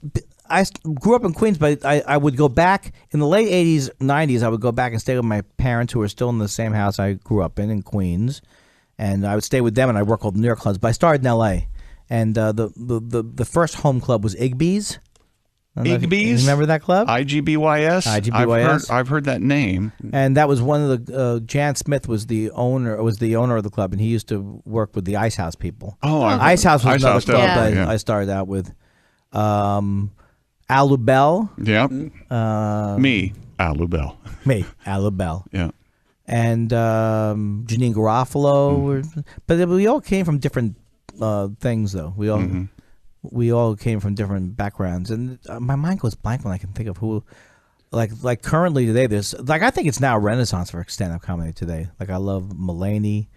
I grew up in Queens, but I would go back in the late 80s, 90s. I would go back and stay with my parents who were still in the same house I grew up in Queens, and I would stay with them. And I worked with New York clubs. But I started in L.A. And the first home club was Igby's. Igby's? Remember that club? IGBYS? IGBYS. I've heard that name. And that was one of the Jan Smith was the owner of the club, and he used to work with the Ice House people. Oh, Ice House was another club definitely, I started out with. Al Lubell. Yep. Me, Al Lubell. Me, Al Lubell. Yeah. and Janine Garofalo. But we all came from different things, though. We all came from different backgrounds, and my mind goes blank when I can think of who. Like currently today, there's I think it's now a renaissance for stand-up comedy today. Like I love Mulaney,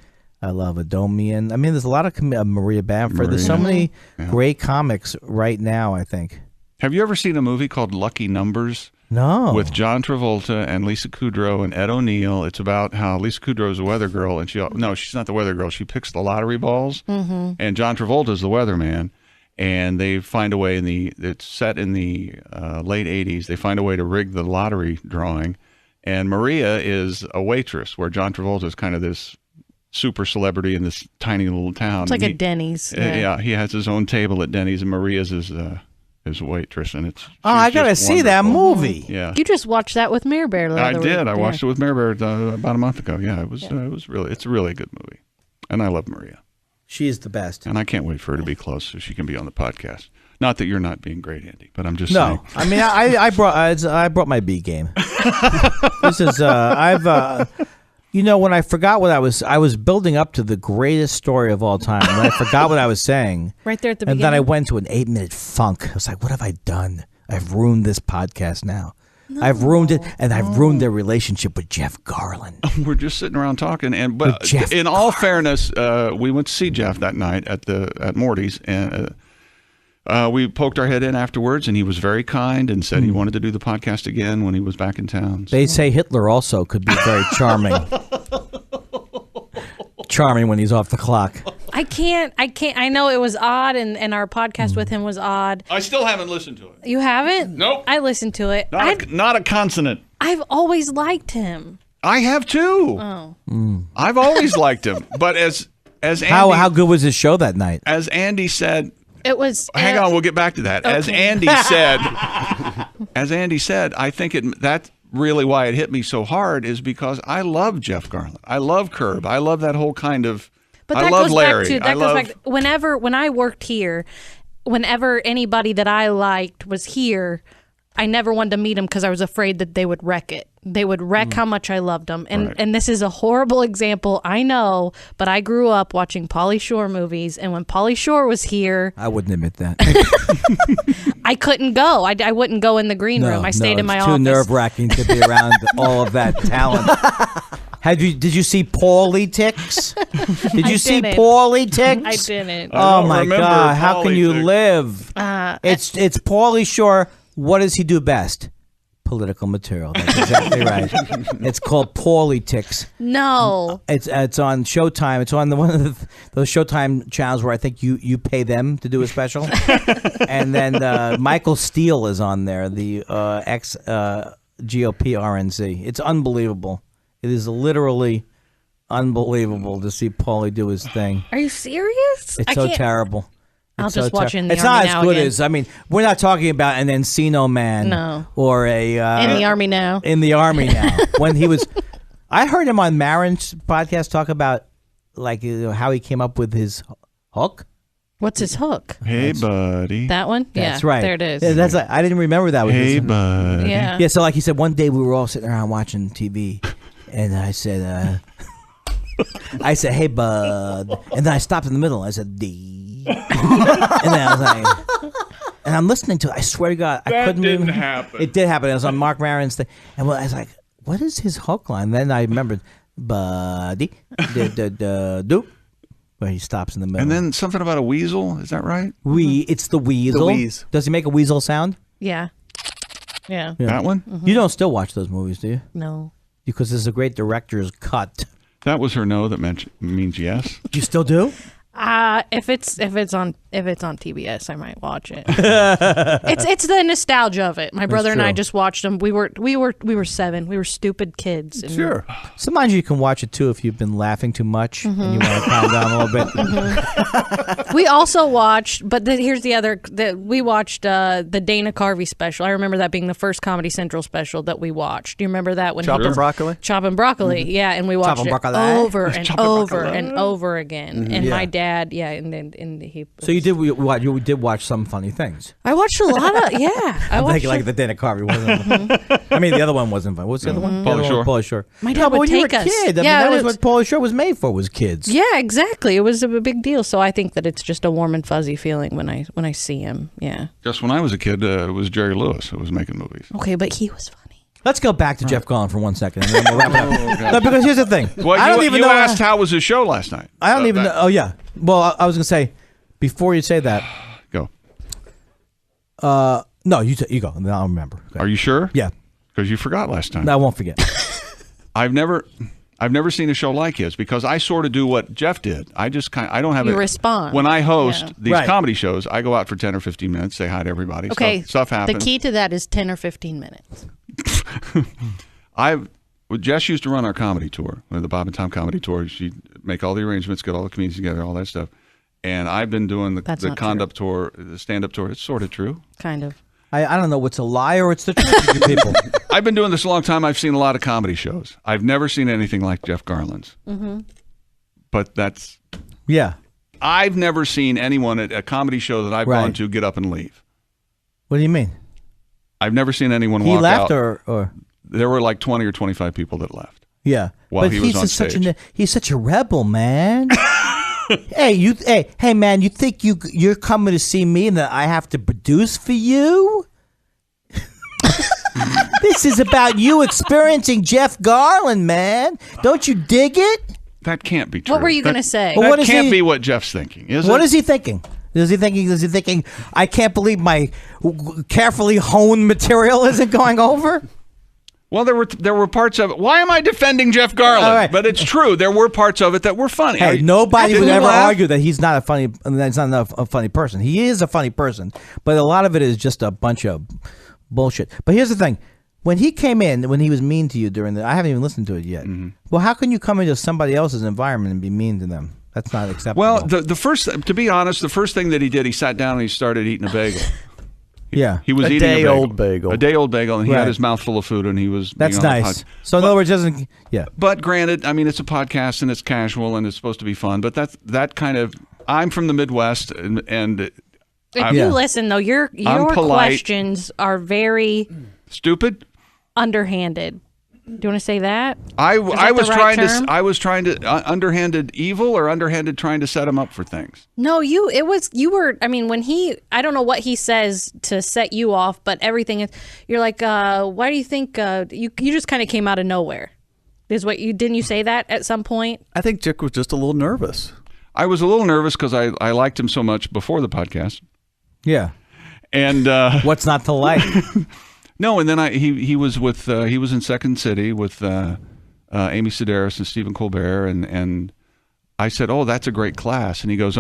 I love Adomian. I mean, there's a lot of Maria Bamford. There's so many great comics right now, I think. Have you ever seen a movie called Lucky Numbers? No. With John Travolta and Lisa Kudrow and Ed O'Neill. It's about how Lisa Kudrow is a weather girl, and she's not the weather girl. She picks the lottery balls, and John Travolta's the weatherman. And they find a way it's set in the late 80s. They find a way to rig the lottery drawing. And Maria is a waitress, where John Travolta is kind of this super celebrity in this tiny little town. It's like a Denny's. Yeah, he has his own table at Denny's, and Maria's his waitress, and it's. I gotta see that movie. Yeah, you just watched that with Mare Bear. I did. I watched it with Mare Bear about a month ago. Yeah, it was really. It's a really good movie, and I love Maria. She is the best, and I can't wait for her to be close so she can be on the podcast. Not that you're not being great, Andy, but I'm just saying. I mean, I brought my B game. This is when I forgot what I was building up to the greatest story of all time, and I forgot what I was saying. Right there at the beginning. And then I went to an 8-minute funk. I was like, what have I done? I've ruined this podcast now. No. I've ruined it, and I've ruined their relationship with Jeff Garlin. We're just sitting around talking, but in all fairness, we went to see Jeff that night at Morty's, and we poked our head in afterwards, and he was very kind and said he wanted to do the podcast again when he was back in town. So. They say Hitler also could be very charming. Charming when he's off the clock. I can't. I know it was odd, and our podcast with him was odd. I still haven't listened to it. You haven't? Nope. I listened to it. Not a consonant. I've always liked him. I have too. Oh. I've always liked him, but as Andy, how good was his show that night? As Andy said, it was. Hang on, we'll get back to that. Okay. As Andy said, I think that's really why it hit me so hard is because I love Jeff Garlin. I love Curb. I love that whole kind of. But I that love goes Larry. back to when I worked here, whenever anybody that I liked was here, I never wanted to meet them because I was afraid that they would wreck it. They would wreck how much I loved them. And this is a horrible example, I know, but I grew up watching Pauly Shore movies, and when Pauly Shore was here... I wouldn't admit that. I couldn't go. I wouldn't go in the green room. I stayed in my office. It's too nerve-wracking to be around all of that talent. Did you see Pauly Ticks? Did you see Pauly Ticks? I didn't. Oh my God! How can you live? It's Pauly Shore. What does he do best? Political material. That's exactly right. It's called Pauly Ticks. No. It's on Showtime. It's on one of those Showtime channels where I think you pay them to do a special. And then Michael Steele is on there, the ex GOP RNC. It's unbelievable. It is literally unbelievable to see Pauly do his thing. Are you serious? It's so terrible. I'll just watch it in the It's Army not Now as good again. as, I mean, we're not talking about an Encino Man. No. Or a... in the Army Now. In the Army Now. When he was... I heard him on Maron's podcast talk about, how he came up with his hook. What's his hook? Hey, buddy. That one? That's yeah, right. There it is. Yeah, I didn't remember that. Hey, buddy. Yeah. Yeah, so like he said, one day we were all sitting around watching TV, and I said, hey, bud. And then I stopped in the middle. I said, D. And then I was like, and I'm listening to it. I swear to God, I couldn't didn't happen. It did happen. It was on Mark Maron's thing. And I was like, what is his hook line? Then I remembered, buddy, do. Where he stops in the middle. And then something about a weasel. Is that right? It's the weasel. The wheeze. Does he make a weasel sound? Yeah. Yeah. That one? Mm-hmm. You don't still watch those movies, do you? No. Because there's a great director's cut. That was her no that means yes. Do you still do? If it's on TBS, I might watch it. It's the nostalgia of it. My brother and I just watched them. We were 7. We were stupid kids. And Sure. Sometimes you can watch it too if you've been laughing too much and you want to calm down a little bit. We also watched, but here's the other. We watched the Dana Carvey special. I remember that being the first Comedy Central special that we watched. Do you remember that when Chopping broccoli? Chopping broccoli, yeah, and we watched it over and over and over again. And my dad dad. Yeah, and he. So you did watch some funny things. I watched a lot of I'm thinking like the Dana Carvey wasn't. I mean, the other one wasn't fun. What's the other one? Pauly Shore. My dad would when you were take a us. kid, I mean, that was what Pauly Shore was made for, was kids. Yeah, exactly. It was a big deal. So I think that it's just a warm and fuzzy feeling when I see him. Yeah. Just when I was a kid, it was Jerry Lewis who was making movies. Okay, but he was funny. Let's go back to Jeff Garlin for 1 second, and then we'll wrap it up. No, because here's the thing. Well, I don't even you know. asked how was his show last night. I don't even know. Oh, yeah. Well, I was going to say, before you say that. Go. No, you go, and then I'll remember. Are you sure? Yeah. Because you forgot last time. No, I won't forget. I've never seen a show like his because I sort of do what Jeff did. I just I don't have You respond. When I host these Right. comedy shows, I go out for 10 or 15 minutes, say hi to everybody. Okay. Stuff happens. The key to that is 10 or 15 minutes. Jess used to run our comedy tour, the Bob and Tom comedy tour. She'd make all the arrangements, get all the comedians together, all that stuff. And I've been doing the stand-up tour, the stand-up tour. It's sort of true. Kind of. I don't know what's a lie or it's the truth with you people. I've been doing this a long time. I've seen a lot of comedy shows. I've never seen anything like Jeff Garlin's. Mm-hmm. But that's... Yeah. I've never seen anyone at a comedy show that I've gone to get up and leave. What do you mean? I've never seen anyone He walk left out. or There were like 20 or 25 people that left. Yeah. While but he was on such stage. he's such a rebel, man. Hey, man, you think you're coming to see me and that I have to produce for you? This is about you experiencing Jeff Garlin, man. Don't you dig it? That can't be true. What were you going to say? Well, That what is can't he- be what Jeff's thinking, is it? What is he thinking? Is he thinking, I can't believe my carefully honed material isn't going over? Well, there were parts of it. Why am I defending Jeff Garlin? All right. But it's true. There were parts of it that were funny. Hey, nobody would Didn't you ever laugh? argue that he's not a funny. That's not a funny person. He is a funny person, but a lot of it is just a bunch of bullshit. But here's the thing: when he came in, when he was mean to you during I haven't even listened to it yet. Mm-hmm. Well, how can you come into somebody else's environment and be mean to them? That's not acceptable. Well, the first, to be honest, the first thing that he did, he sat down and he started eating a bagel. yeah, He was A eating day-old bagel. A day-old bagel, and he Right. had his mouth full of food, and he was that's being on the nice. pod- So in other words, doesn't yeah. But granted, I mean, it's a podcast and it's casual and it's supposed to be fun. But that kind of, I'm from the Midwest, and If I'm you listen, though, your polite. questions are very stupid. underhanded. Do you want to say that? I that was the right trying term? to I was trying to underhanded evil or underhanded trying to set him up for things. No, you were, I mean, when I don't know what he says to set you off, but everything is, you're like, why do you think, you just kind of came out of nowhere? Didn't you say that at some point? I think Chick was just a little nervous. I was a little nervous because I liked him so much before the podcast, Yeah. and What's not to like? no, and then he was in Second City with Amy Sedaris and Stephen Colbert, and I said, "Oh, that's a great class," and he goes,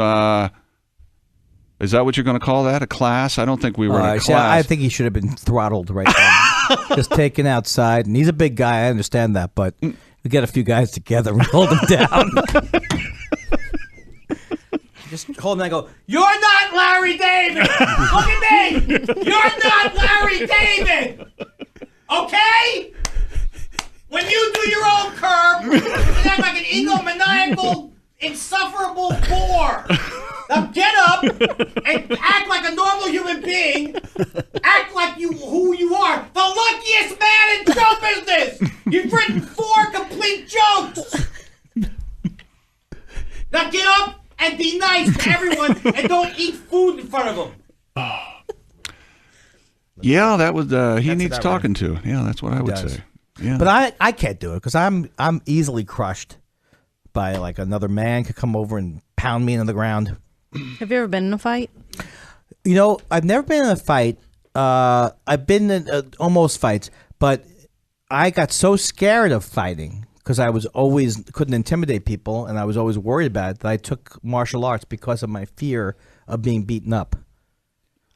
"Is that what you're going to call that? A class? I don't think we were in a See, class." I think he should have been throttled right then. Just taken outside. And he's a big guy. I understand that. But we get a few guys together and hold him down. Just hold him and go, "You're not Larry David! Look at me! You're not Larry David! Okay? When you do your own curve, you act like an egomaniacal, insufferable bore. Now get up and act like a normal human being. Act like who you are. The luckiest man in show business. You've written 4 complete jokes. Now get up and be nice to everyone and don't eat food in front of them. Yeah, that was he needs about talking to. Yeah, that's what I would does. say. Yeah, But I can't do it because I'm easily crushed by like another man could come over and pound me into the ground. Have you ever been in a fight? You know, I've never been in a fight. I've been in almost fights, but I got so scared of fighting because I was always couldn't intimidate people, and I was always worried about it that I took martial arts because of my fear of being beaten up.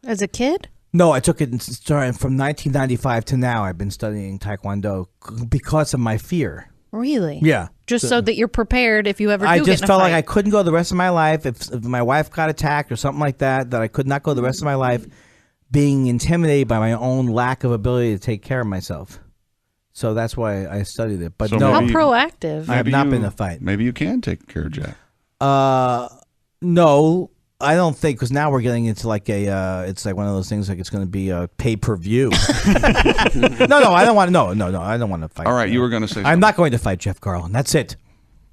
As a kid? No, I took it starting from 1995 to now. I've been studying Taekwondo because of my fear. Really? Yeah. Just so that you're prepared if you ever do I get just in a felt fight. like I couldn't go the rest of my life if my wife got attacked or something like that, that I could not go the rest of my life being intimidated by my own lack of ability to take care of myself. So that's why I studied it. But So no, How maybe- proactive. I have Maybe not you- been in a fight. Maybe you can take care of Jack. No, I don't think, because now we're getting into like it's like one of those things like it's going to be a pay-per-view. No, I don't want. No, I don't want to fight. All right, you were going to say something. I'm not going to fight Jeff Garlin. That's it.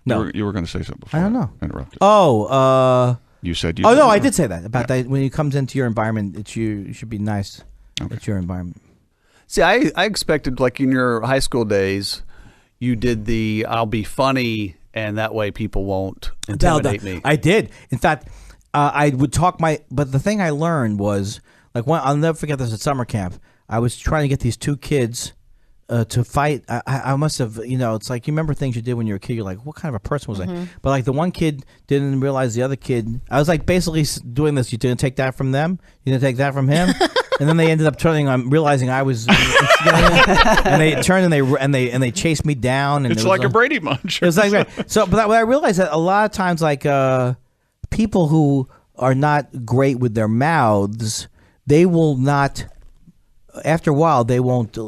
No, You were going to say something before. I don't know. Interrupted. Oh, You said you. oh no, I did say that about that. When he comes into your environment, you should be nice. Okay. It's your environment. See, I expected, like in your high school days, you did the I'll be funny, and that way people won't intimidate me. I did. In fact, I would talk but the thing I learned was, like, I'll never forget this at summer camp. I was trying to get these two kids to fight. I must have, it's like, you remember things you did when you were a kid. You're like, what kind of a person was I? But like the one kid didn't realize the other kid. I was like basically doing this. You didn't take that from them. You didn't take that from him. And then they ended up turning on, realizing I was, and they turned and they chased me down. And It's like a Brady Bunch. It was like that. So, but I realized that a lot of times, like people who are not great with their mouths, they will not. After a while, they won't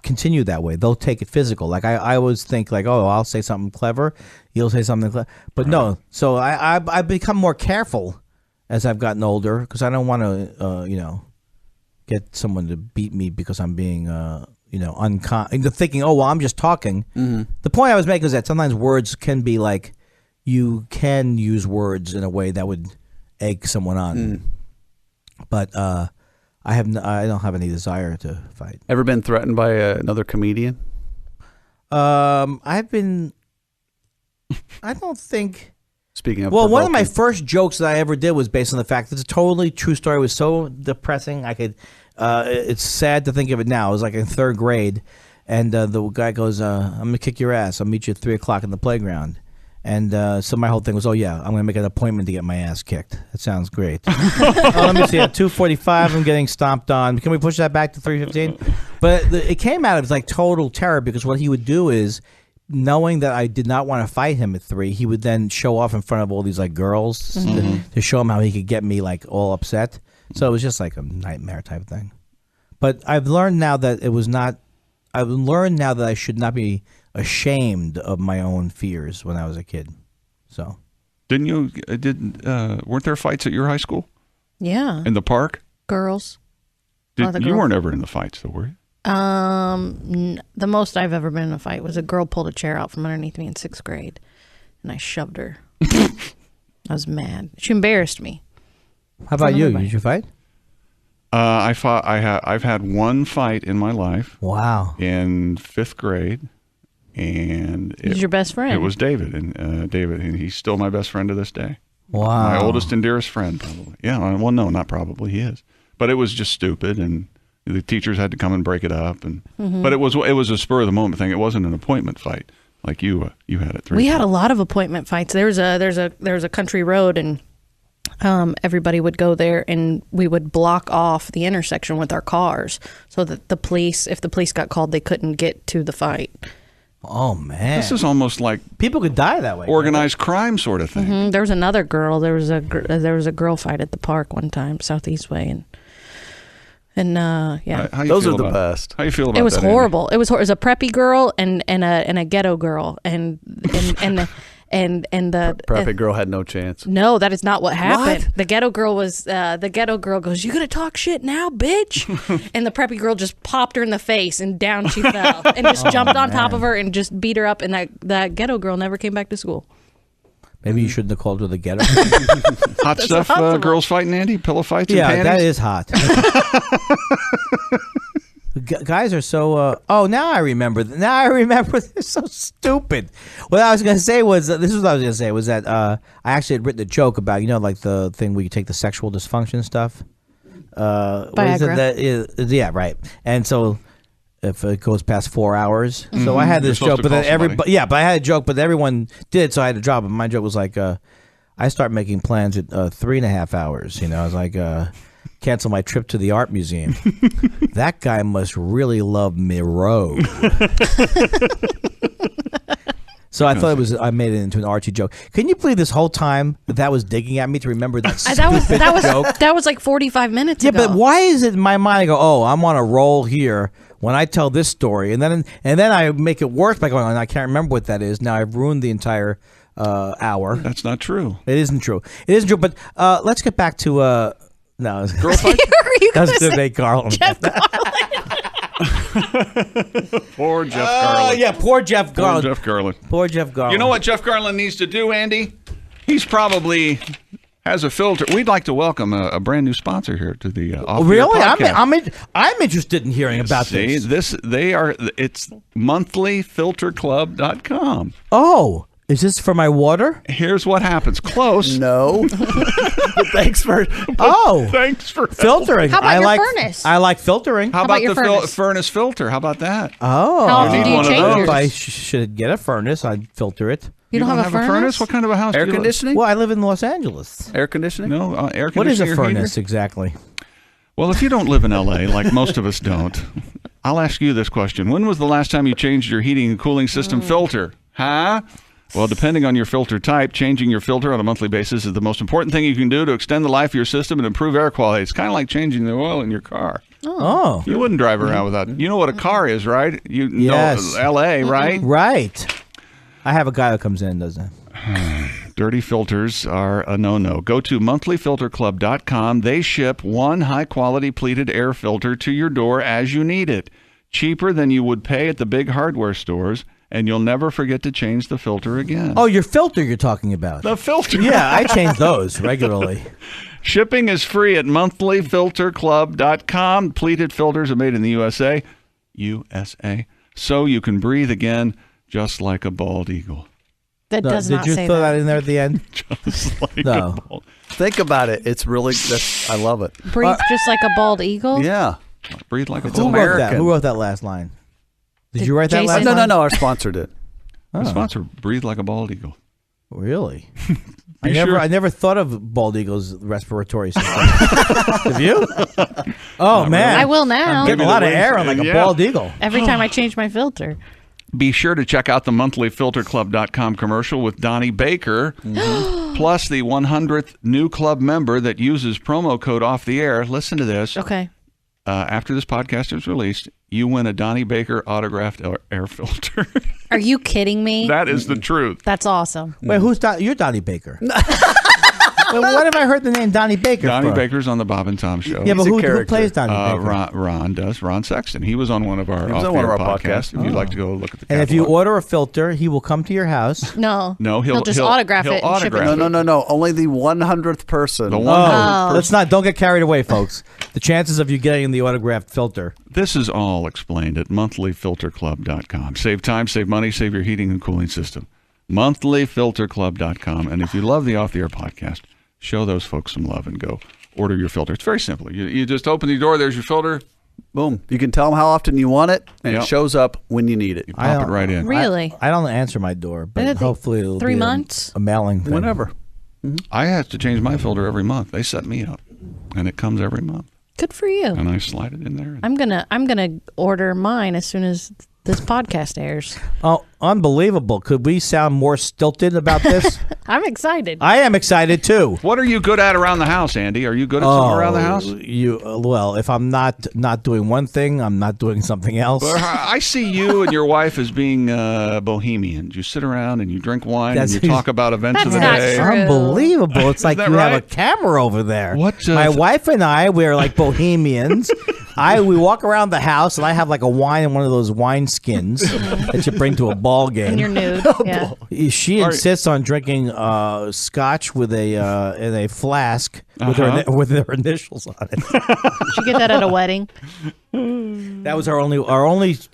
continue that way. They'll take it physical. Like I always think, like, oh, I'll say something clever, you'll say something clever. But no. So I've become more careful as I've gotten older, because I don't want to, get someone to beat me because I'm being, thinking, oh, well, I'm just talking. Mm-hmm. The point I was making is that sometimes words can be like, you can use words in a way that would egg someone on. But I don't have any desire to fight. Ever been threatened by another comedian? I don't think. Speaking of, well, one of my first jokes that I ever did was based on the fact that it's a totally true story. It was so depressing. It's sad to think of it now. It was like in third grade, and the guy goes, "I'm gonna kick your ass. I'll meet you at 3:00 in the playground." And so my whole thing was, oh yeah, I'm gonna make an appointment to get my ass kicked. That sounds great. Let me see. At 2:45, I'm getting stomped on. Can we push that back to 3:15? But it came out of like total terror, because what he would do is, knowing that I did not want to fight him at 3, he would then show off in front of all these like girls to show him how he could get me like all upset. So it was just like a nightmare type of thing. But I've learned now that I should not be ashamed of my own fears when I was a kid. So Didn't you? Weren't there fights at your high school? Yeah. In the park? Girls. You weren't ever in the fights, though, were you? The most I've ever been in a fight was a girl pulled a chair out from underneath me in 6th grade, and I shoved her. I was mad. She embarrassed me. How about you? Did you fight? I fought. I've had one fight in my life. Wow. In 5th grade, and He's your best friend. It was David, and he's still my best friend to this day. Wow. My oldest and dearest friend, probably. Yeah. Well, no, not probably. He is. But it was just stupid, and the teachers had to come and break it up, and but it was a spur of the moment thing. It wasn't an appointment fight like you had at 3. We had a lot of appointment fights. There's a country road, and everybody would go there, and we would block off the intersection with our cars so that if the police got called, they couldn't get to the fight. Oh man, This is almost like people could die that way. organized crime sort of thing. There was another girl. There was a girl fight at the park one time, Southeast Way, and yeah, How you Those feel are the about- best. How you feel about it was that, horrible. It was a preppy girl and a ghetto girl, and the Preppy girl had no chance. No, that is not what happened. What? The ghetto girl goes, "You gonna talk shit now, bitch?" And the preppy girl just popped her in the face, and down she fell, and just jumped on top of her and just beat her up. And that ghetto girl never came back to school. Maybe you shouldn't have called her the ghetto. Hot stuff, girls fighting, Andy? Pillow fights and Yeah, panties? that is hot. Guys are so. Oh, now I remember. They're so stupid. What I was going to say was that I actually had written a joke about, like the thing where you take the sexual dysfunction stuff. Viagra. Yeah, right. And so if it goes past 4 hours, so I had this You're joke, supposed but to then call somebody. but I had a joke, but everyone did, so I had to drop it. My joke was like, I start making plans at 3.5 hours. I was like, cancel my trip to the art museum. That guy must really love Miro. So I thought I made it into an Archie joke. Can you believe this whole time that was digging at me to remember that stupid joke? That was like 45 minutes ago. Yeah, but why is it in my mind I go, oh, I'm on a roll here when I tell this story, and then I make it worse by going, I can't remember what that is. Now I've ruined the entire hour. That's not true. It isn't true. It isn't true. But let's get back to no. Girl fight? That's the big Garland. Poor Jeff Garland. Yeah, poor Jeff Garland. Poor Jeff Garland. Poor Jeff Garland. You know what Jeff Garland needs to do, Andy? He's probably has a filter. We'd like to welcome a brand new sponsor here to the Off the Air Really? podcast. I'm interested in hearing about See, this. it's monthlyfilterclub.com. Oh, is this for my water? Here's what happens. Close. No. Thanks for. Thanks for Filtering. How about I your like furnace? I like filtering. How about about your the furnace? furnace filter? How about that? Oh, How often need do you one of change those. yours? if I should get a furnace, I'd filter it. You don't have a furnace? What kind of a house? Air do you live? conditioning? Well, I live in Los Angeles. Air conditioning? No, air conditioning. What is a or furnace heater? exactly? Well, if you don't live in L.A., like most of us don't, I'll ask you this question. When was the last time you changed your heating and cooling system filter? Huh? Well, depending on your filter type, changing your filter on a monthly basis is the most important thing you can do to extend the life of your system and improve air quality. It's kind of like changing the oil in your car. Oh, You wouldn't drive around without. You know what a car is, right? You Yes. know L.A., right? right. I have a guy who comes in and does that. Dirty filters are a no-no. Go to monthlyfilterclub.com. They ship one high-quality pleated air filter to your door as you need it. Cheaper than you would pay at the big hardware stores, and you'll never forget to change the filter again. Oh, your filter you're talking about. The filter. Yeah, I change those regularly. Shipping is free at monthlyfilterclub.com. Pleated filters are made in the USA, so you can breathe again just like a bald eagle. That does Did not you say throw that. that in there at the end? Just like No. a bald. Think about it. It's really. I love it. Breathe just like a bald eagle? Yeah. Breathe like a It's Who bald. wrote that? American. Who wrote that last line? Did Did you write that Jason- last No, line? no. Our sponsor did. The sponsor, breathe like a bald eagle. Really? Be sure- I never thought of bald eagle's respiratory system. Have you? Oh man, I will now. I'm getting a lot of air on like a Yeah. bald eagle. Every time I change my filter. Be sure to check out the monthlyfilterclub.com commercial with Donnie Baker, plus the 100th new club member that uses promo code Off the Air. Listen to this. Okay. After this podcast is released, you win a Donnie Baker autographed air filter. Are you kidding me? That is the truth. That's awesome. Wait, you're Donnie Baker? Well, what have I heard the name Donnie Baker? Donnie for? Baker's on the Bob and Tom show. Yeah, but He's a who character. plays Donnie Baker? Ron does. Ron Sexton. He was on one of our was on Off one the of Air our podcasts. podcasts. If you'd like to go look at the And if you catalog. order a filter, he will come to your house. No. No, he'll just autograph he'll it and ship it. autograph No. Only the 100th person. The Oh, 100th don't get carried away, folks. The chances of you getting the autographed filter. This is all explained at monthlyfilterclub.com. Save time, save money, save your heating and cooling system. Monthlyfilterclub.com. And if you love the Off the Air podcast, show those folks some love and go order your filter. It's very simple. You just open the door, there's your filter, Boom. You can tell them how often you want it, and Yep. it shows up when you need it. you pop it right in. Really? I don't answer my door, but Did it- hopefully it'll 3 be months? a mailing thing. Whenever. I have to change my filter every month. They set me up, and it comes every month, Good for you. and I slide it in there. I'm gonna order mine as soon as this podcast airs. Oh, unbelievable. Could we sound more stilted about this? I'm excited. I am excited too. What are you good at around the house, Andy? Are you good at something around the house? Well, if I'm not doing one thing, I'm not doing something else. Well, I see you and your wife as being bohemians. You sit around and you drink wine and That's- you talk about events of the That's not day. true. Unbelievable. It's like that you have a right? camera over there. What, My wife and I, we're like bohemians. We walk around the house and I have like a wine in one of those wine skins that you bring to a ball game. And you're nude. Yeah. She insists on drinking scotch with in a flask with her initials on it. Did you get that at a wedding? That was our only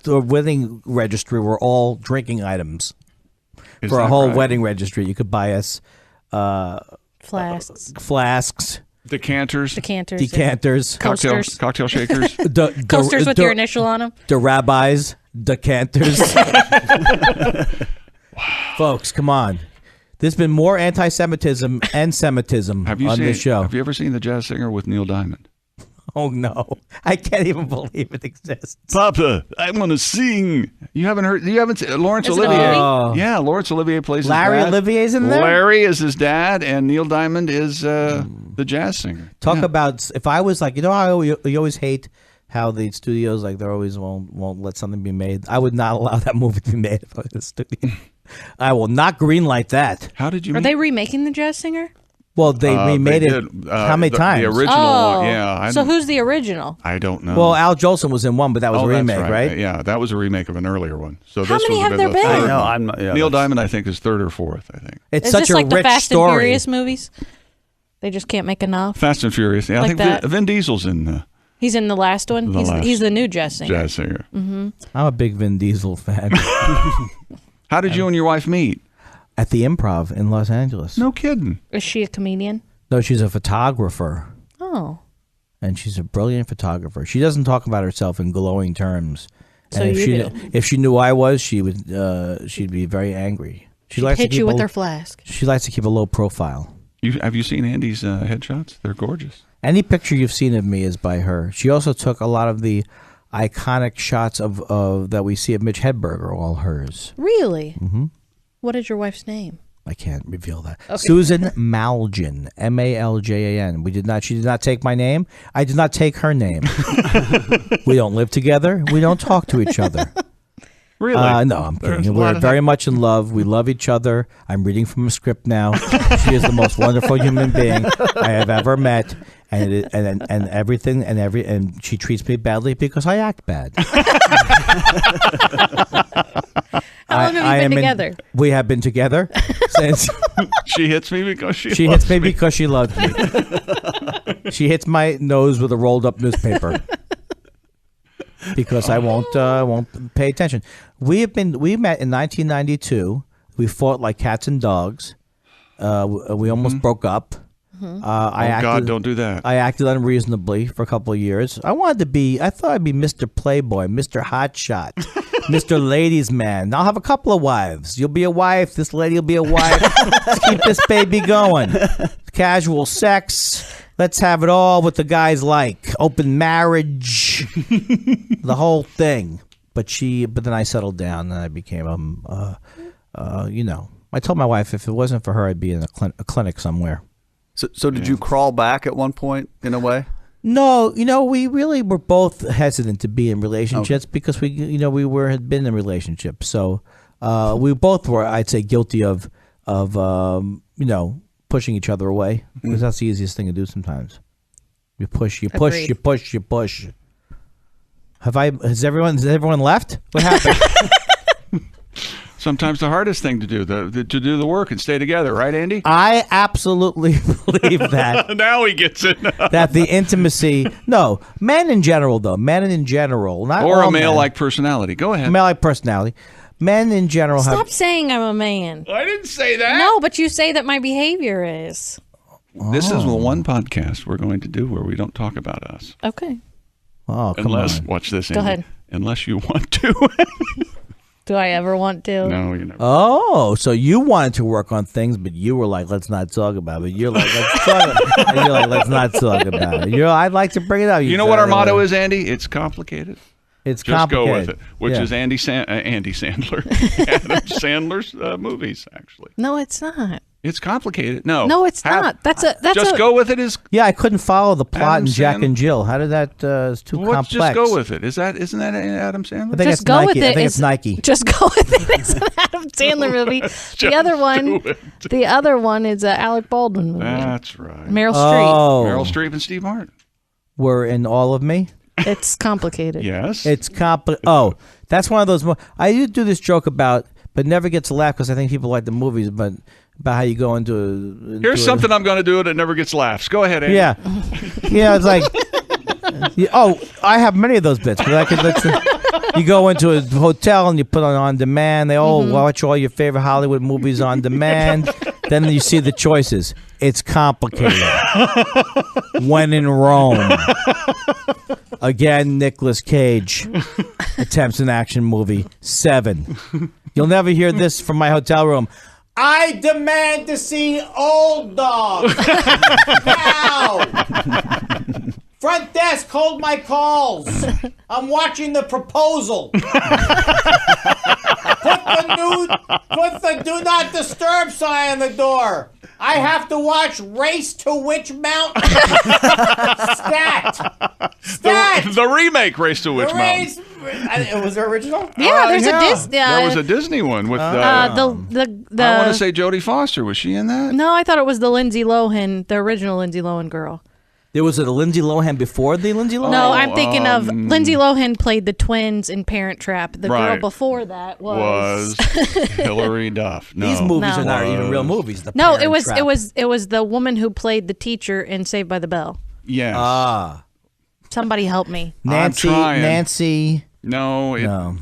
wedding registry were all drinking items. Is For a that whole right? wedding registry, you could buy us Flasks, flasks, Decanters, decanters, decanters, coasters, cocktail shakers. coasters with your initial on them. the rabbis, decanters. Folks, come on. There's been more anti-Semitism and Semitism Have you on seen? this show. Have you ever seen The Jazz Singer with Neil Diamond? Oh no, I can't even believe it exists. Papa, I want to sing. You haven't heard? You haven't seen Laurence Is it Olivier? Larry? Yeah, Laurence Olivier plays his Larry dad. Olivier's in there? Larry is his dad, and Neil Diamond is the jazz singer. Talk Yeah. about if I was like, you always hate how the studios like they always won't let something be made. I would not allow that movie to be made if I was in the studio. I will not greenlight that. How did you? Are meet? they remaking the Jazz Singer? Well, they remade it how many times? The original one, yeah. So who's the original? I don't know. Well, Al Jolson was in one, but that was a remake, that's right? Yeah, that was a remake of an earlier one. So How this many was have there been? I know. I'm not, Neil Diamond, I think, is third or fourth. I think It's Is such this a like the rich Fast and story. Furious movies? They just can't make enough. Fast and Furious. Yeah, Like I think that. Vin Diesel's in He's in the last one. He's the new Jazz Singer. Jazz Singer. I'm a big Vin Diesel fan. How did you and your wife meet? At the Improv in Los Angeles. No kidding. Is she a comedian? No, she's a photographer, Oh, and she's a brilliant photographer. She doesn't talk about herself in glowing terms. So And you if she knew I was, she would she'd be very angry. She likes hit to keep you with a, her flask. She likes to keep a low profile. Have you seen Andy's headshots? They're gorgeous. Any picture you've seen of me is by her. She also took a lot of the iconic shots of that we see of Mitch Hedberg, all hers. Really? Mm-hmm. What is your wife's name? I can't reveal that. Okay. Susan Maljan, Maljan. She did not take my name. I did not take her name. We don't live together. We don't talk to each other. Really? No, I'm There's kidding. a lot We're of very much in love. We love each other. I'm reading from a script now. She is the most wonderful human being I have ever met, and everything and she treats me badly because I act bad. How long have you been together? We have been together since. She hits me because She hits me because she loves me. She hits my nose with a rolled up newspaper because I won't pay attention. We met in 1992. We fought like cats and dogs. We almost broke up. God, don't do that. I acted unreasonably for a couple of years. I thought I'd be Mr. Playboy, Mr. Hotshot, Mr. Ladies Man. I'll have a couple of wives. You'll be a wife. This lady will be a wife. Let's keep this baby going. Casual sex. Let's have it all what the guys like. Open marriage. The whole thing. But then I settled down and I became, I told my wife if it wasn't for her, I'd be in a clinic somewhere. So did you crawl back at one point in a way? No, we really were both hesitant to be in relationships because had been in relationships. So we both were, I'd say, guilty of pushing each other away because that's the easiest thing to do sometimes. You push. Has everyone left? What happened? Sometimes the hardest thing to do, to do the work and stay together, right, Andy? I absolutely believe that. Now he gets it. That the intimacy, no, men in general, not or all a male-like men. personality. Go ahead. Male-like personality. Men in general Stop saying I'm a man. I didn't say that. No, but you say that my behavior is. This is the one podcast we're going to do where we don't talk about us. Okay. Oh, come on. Watch this, Go Andy. ahead. Unless you want to. Do I ever want to? No, you never. Oh, so you wanted to work on things, but you were like, let's not talk about it. You're like, let's talk about it. And you're like, let's not talk about it. I'd like to bring it up. You know what our motto is, Andy? It's complicated. It's Just complicated. go with it, which Yeah. is Andy Sandler. Adam Sandler's movies, actually. No, it's not. It's complicated. No. No, it's not. That's Just go with it. Yeah, I couldn't follow the plot Adam in Jack Sandler. and Jill. How did that? It's too complex. Just go with it. Isn't that Adam Sandler? I think Just it's go Nike. with it. I think it's Nike. Just go with it. It's an Adam Sandler movie. The other one is an Alec Baldwin movie. That's right. Meryl Streep. Oh, Meryl Streep and Steve Martin. were in All of Me. It's complicated. Yes. It's Oh, that's one of those. I do this joke about, but never gets a laugh because I think people like the movies. But about how you go into Here's something I'm going to do that never gets laughs. Go ahead, Andy. Yeah, it's like. I have many of those bits. But you go into a hotel and you put on demand. They watch all your favorite Hollywood movies on demand. Then you see the choices. It's complicated. When in Rome. Again, Nicolas Cage attempts an action movie. 7. You'll never hear this from my hotel room. I demand to see Old Dog. Now. Front desk, hold my calls. I'm watching The Proposal. Put the do not disturb sign on the door. I have to watch Race to Witch Mountain. Stat. The remake Race to Witch Mountain. Was there original? Yeah, there's a Disney. There was a Disney one with I want to say Jodie Foster. Was she in that? No, I thought it was the Lindsay Lohan, the original Lindsay Lohan girl. There was a Lindsay Lohan before the Lindsay Lohan? No, I'm thinking of Lindsay Lohan played the twins in Parent Trap. The girl before that was Hilary Duff. No. These movies are not even real movies. It was the woman who played the teacher in Saved by the Bell. Yes. Somebody help me. Nancy. No.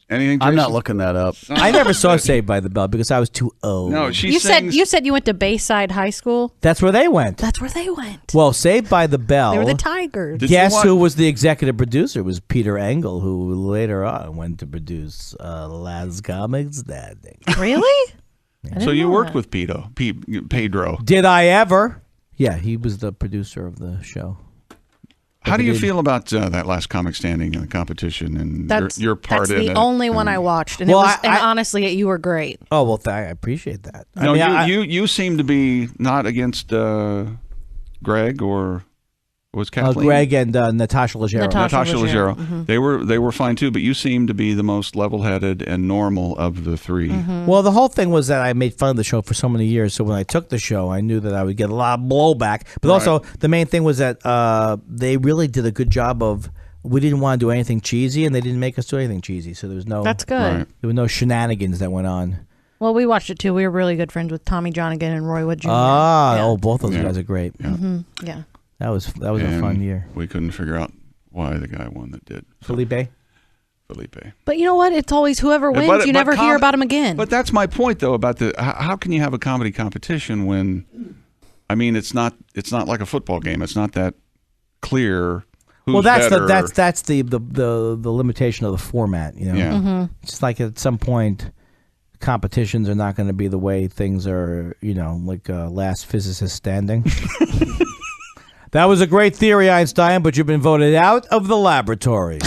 Anything? I'm not looking that up. I never saw Saved by the Bell because I was too old. No, you said you went to Bayside High School. That's where they went. That's where they went. Well, Saved by the Bell. They were the Tigers. Guess who was the executive producer? It was Peter Engel, who later on went to produce Last Comic Standing. Really? So you worked with Pedro. Did I ever? Yeah, he was the producer of the show. How do you feel about that Last Comic Standing in the competition and your part in it? That's the only one I watched, and honestly, you were great. Oh well, I appreciate that. No, you seem to be not against Greg or was Kathleen? Greg and Natasha Leggero. Natasha Leggero. Mm-hmm. They were fine too, but you seem to be the most level-headed and normal of the three. Mm-hmm. Well, the whole thing was that I made fun of the show for so many years, so when I took the show, I knew that I would get a lot of blowback. But also, the main thing was that they really did a good job of. We didn't want to do anything cheesy, and they didn't make us do anything cheesy. So there was no. That's good. Right. There were no shenanigans that went on. Well, we watched it too. We were really good friends with Tommy Johnigan and Roy Wood Jr. Both those guys are great. Yeah. Mm-hmm. Yeah. That was a fun year. We couldn't figure out why the guy won that did. Felipe. But you know what? It's always whoever wins. You never hear about him again. But that's my point, though, about how can you have a comedy competition when, I mean, it's not like a football game. It's not that clear. Who's that's better. that's the limitation of the format. You know, Mm-hmm. It's like at some point, competitions are not going to be the way things are. You know, like last physicist standing. That was a great theory, Einstein, but you've been voted out of the laboratory.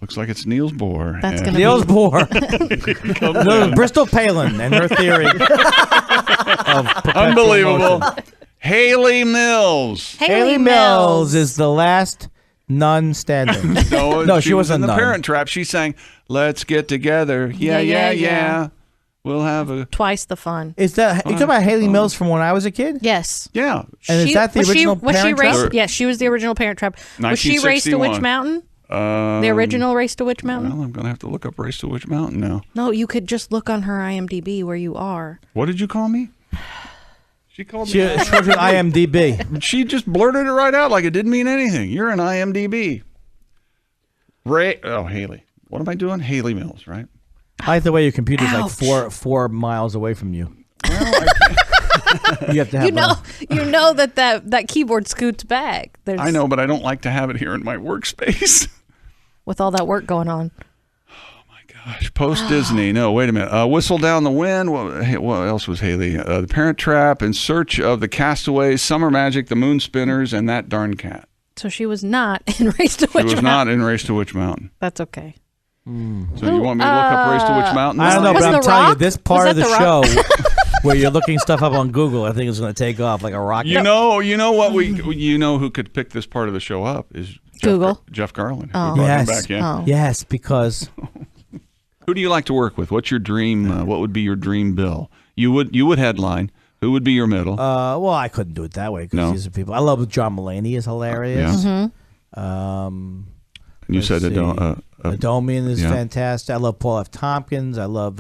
Looks like it's Niels Bohr. That's gonna Niels Bohr. No, Bristol Palin and her theory of unbelievable. Motion. Haley Mills. Haley Mills is the last nun standing. No, she was in the nun. Parent Trap. She sang, "Let's get together." Yeah. We'll have a twice the fun. Is that you talking about Haley Mills from when I was a kid? Yes. yeah. And is that the original Parent Trap? Yes, she was the original Parent Trap. Was she Race to Witch Mountain? The original Race to Witch Mountain? Well, I'm going to have to look up Race to Witch Mountain now. No, you could just look on her IMDb where you are. What did you call me? She called She me. was IMDb. She just blurted it right out like it didn't mean anything. You're an IMDb. Haley. What am I doing? Haley Mills, right? I like the way your computer's Ouch. like 4 miles away from you. Well, You have to have You know that keyboard scoots back. I know, but I don't like to have it here in my workspace. With all that work going on. Gosh, post Disney. No, wait a minute. Whistle Down the Wind. What else was Haley? The Parent Trap, In Search of the Castaways, Summer Magic, The Moon Spinners, and That Darn Cat. So she was not in Race to Witch Mountain. She was not in Race to Witch Mountain. That's okay. So you want me to look up Race to Witch Mountain? I don't know, Was but The I'm telling you, Rock? this part Was of the that show The where you're looking stuff up on Google, I think is going to take off like a rocket. You know what who could pick this part of the show up is Google. Jeff Garland. Oh. We brought him Yes. back, yeah. Oh. Yes, because Who do you like to work with? What's your dream? What would be your dream bill? You would headline. Who would be your middle? well, I couldn't do it that way because No. these are people. I love John Mulaney is hilarious. Yeah. You said Adomian is yeah. fantastic. I love Paul F. Tompkins. I love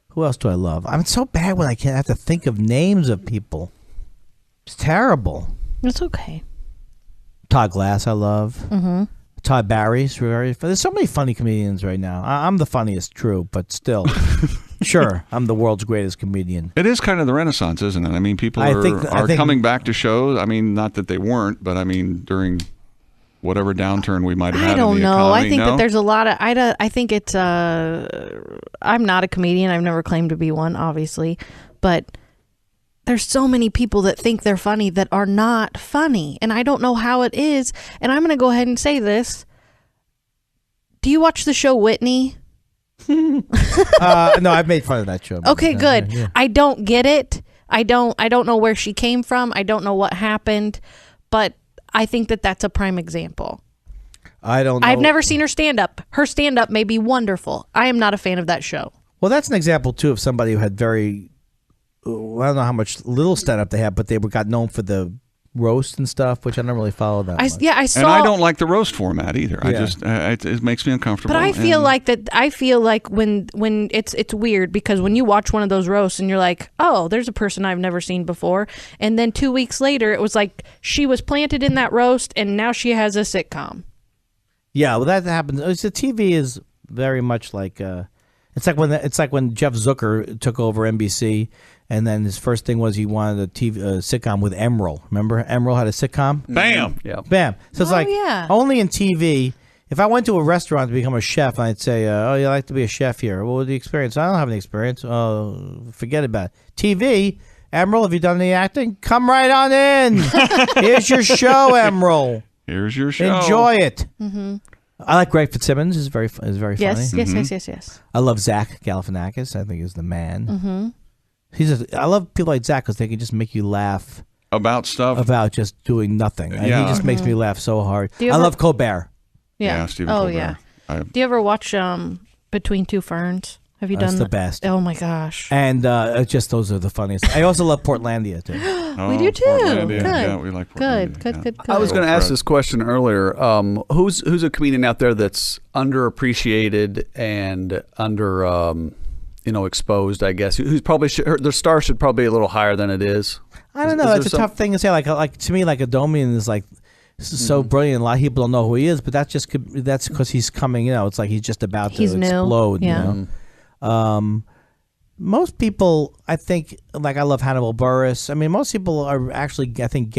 who else do I love? I'm so bad when I can't have to think of names of people. It's terrible. It's okay. Todd Glass, I love. Mm-hmm. Todd Barry's very. There's so many funny comedians right now. I'm the funniest, true, but still, sure, I'm the world's greatest comedian. It is kind of the Renaissance, isn't it? I mean, people I are think coming back to shows. I mean, not that they weren't, but I mean, during whatever downturn we might have had I don't in the know. economy. I think no? that there's a lot of. I think it's. I'm not a comedian. I've never claimed to be one, obviously, but there's so many people that think they're funny that are not funny, and I don't know how it is. And I'm going to go ahead and say this. Do you watch the show Whitney? No, I've made fun of that show. Okay, good. Yeah. I don't get it. I don't know where she came from. I don't know what happened, but I think that that's a prime example. I don't know. I've never seen her stand up. Her stand up may be wonderful. I am not a fan of that show. Well, that's an example too of somebody who had very, I don't know how much little stand up they had, but they got known for the roast and stuff, which I don't really follow that much. I saw. And I don't like the roast format either. Yeah. I just it makes me uncomfortable. But I feel like that. I feel like when it's weird because when you watch one of those roasts and you're like, oh, there's a person I've never seen before, and then 2 weeks later it was like she was planted in that roast and now she has a sitcom. Yeah, well, that happens. The TV is very much like it's like when Jeff Zucker took over NBC, and then his first thing was he wanted a sitcom with Emeril. Remember, Emeril had a sitcom. Bam, Yeah. Bam. So it's only in TV. If I went to a restaurant to become a chef, I'd say, "Oh, you like to be a chef here? What was the experience? I don't have any experience. Oh, forget about it." TV. Emeril, have you done any acting? Come right on in. Here's your show, Emeril. Here's your show. Enjoy it. Mm-hmm. I like Greg Fitzsimmons. Is very funny. Yes, yes. I love Zach Galifianakis. I think he's the man. Mm-hmm. I love people like Zach because they can just make you laugh about stuff about just doing nothing. And he just makes me laugh so hard. I love Colbert. Yeah. Stephen Oh Colbert. yeah. Do you ever watch Between Two Ferns? Have you done That's the best. Oh my gosh. And just those are the funniest. I also love Portlandia too. We do too. Portlandia. Good. Yeah, we like Portlandia. Good. I was going to ask this question earlier. Who's a comedian out there that's underappreciated and under exposed? I guess who's probably their star should probably be a little higher than it is. I don't know. That's a tough thing to say. Like to me, like Adomian is like so brilliant. A lot of people don't know who he is, but that's because he's coming. It's like he's just about to explode. Yeah. You know? Most people, I think, like I love Hannibal Buress. I mean, most people are actually, I think,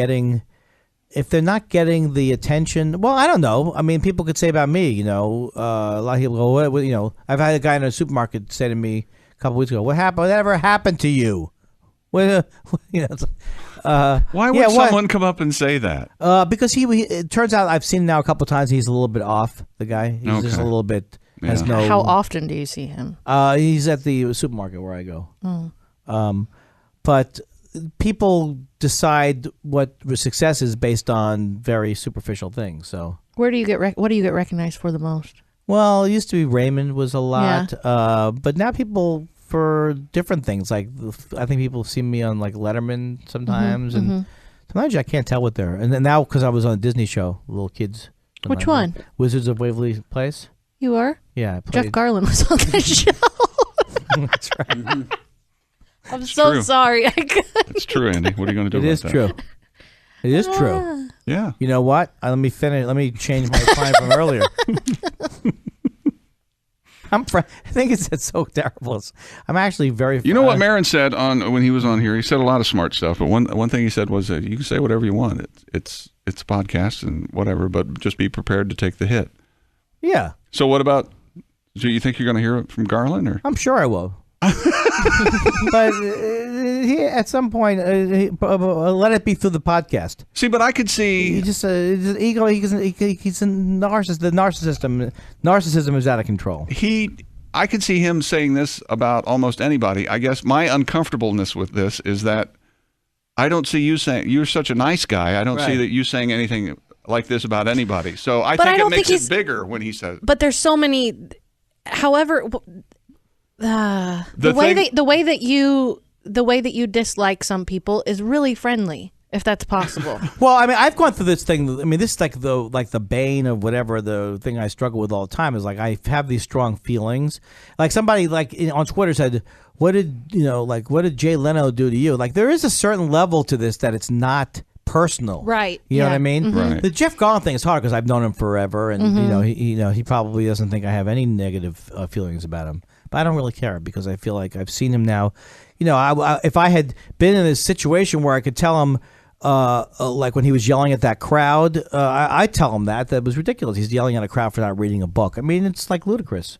if they're not getting the attention, well, I don't know. I mean, people could say about me, a lot of people go, what, I've had a guy in a supermarket say to me a couple weeks ago, whatever happened to you? Why would someone come up and say that? Because it turns out I've seen him now a couple of times. He's a little bit off, the guy. He's just a little bit. Yeah. How often do you see him? He's at the supermarket where I go. But people decide what success is based on very superficial things. So what do you get recognized for the most? Well, it used to be Raymond was a lot, but now people for different things. Like I think people see me on like Letterman sometimes, and sometimes I can't tell what they're. And then now because I was on a Disney show, little kids. Which one? Wizards of Waverly Place. You were? Yeah, I played. Jeff Garland was on that show. That's right. I'm so sorry. It's true, Andy. What are you going to do It about is that? true. It is true. Yeah. You know what? Let me finish. Let me change my plan from earlier. I think it's so terrible. I'm actually very. You know what Marin said when he was on here? He said a lot of smart stuff, but one thing he said was that you can say whatever you want. It's a podcast and whatever, but just be prepared to take the hit. Yeah. So what about? Do you think you're going to hear it from Garland? Or I'm sure I will. But at some point, let it be through the podcast. See, but I could see he just ego. He's a narcissist. The narcissism is out of control. I could see him saying this about almost anybody. I guess my uncomfortableness with this is that I don't see you saying you're such a nice guy. I don't see that you saying anything like this about anybody. So I think it makes it bigger when he says. But there's so many. However, the way that you dislike some people is really friendly, if that's possible. Well, I mean, I've gone through this thing. I mean, this is like the bane of whatever the thing I struggle with all the time is like I have these strong feelings. Like somebody on Twitter said, "What did Jay Leno do to you?" Like there is a certain level to this that it's not personal, right? You know what I mean? Mm-hmm. Right. The Jeff Garland thing is hard because I've known him forever, and he probably doesn't think I have any negative feelings about him. But I don't really care because I feel like I've seen him now. If I had been in a situation where I could tell him, like when he was yelling at that crowd, I tell him that was ridiculous. He's yelling at a crowd for not reading a book. I mean, it's like ludicrous,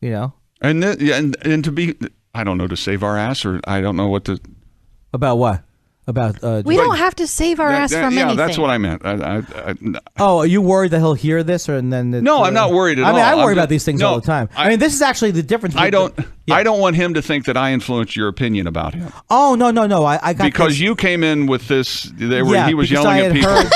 And to be, I don't know, to save our ass, or I don't know what to. About what? About we don't have to save our ass from anything. Yeah, that's what I meant. Oh, are you worried that he'll hear this, or then? No, I'm not worried at all. I mean, I worry about these things all the time. I mean, this is actually the difference. I don't want him to think that I influenced your opinion about him. Oh no! I got because this. you came in with this. He was because yelling I at had people. heard-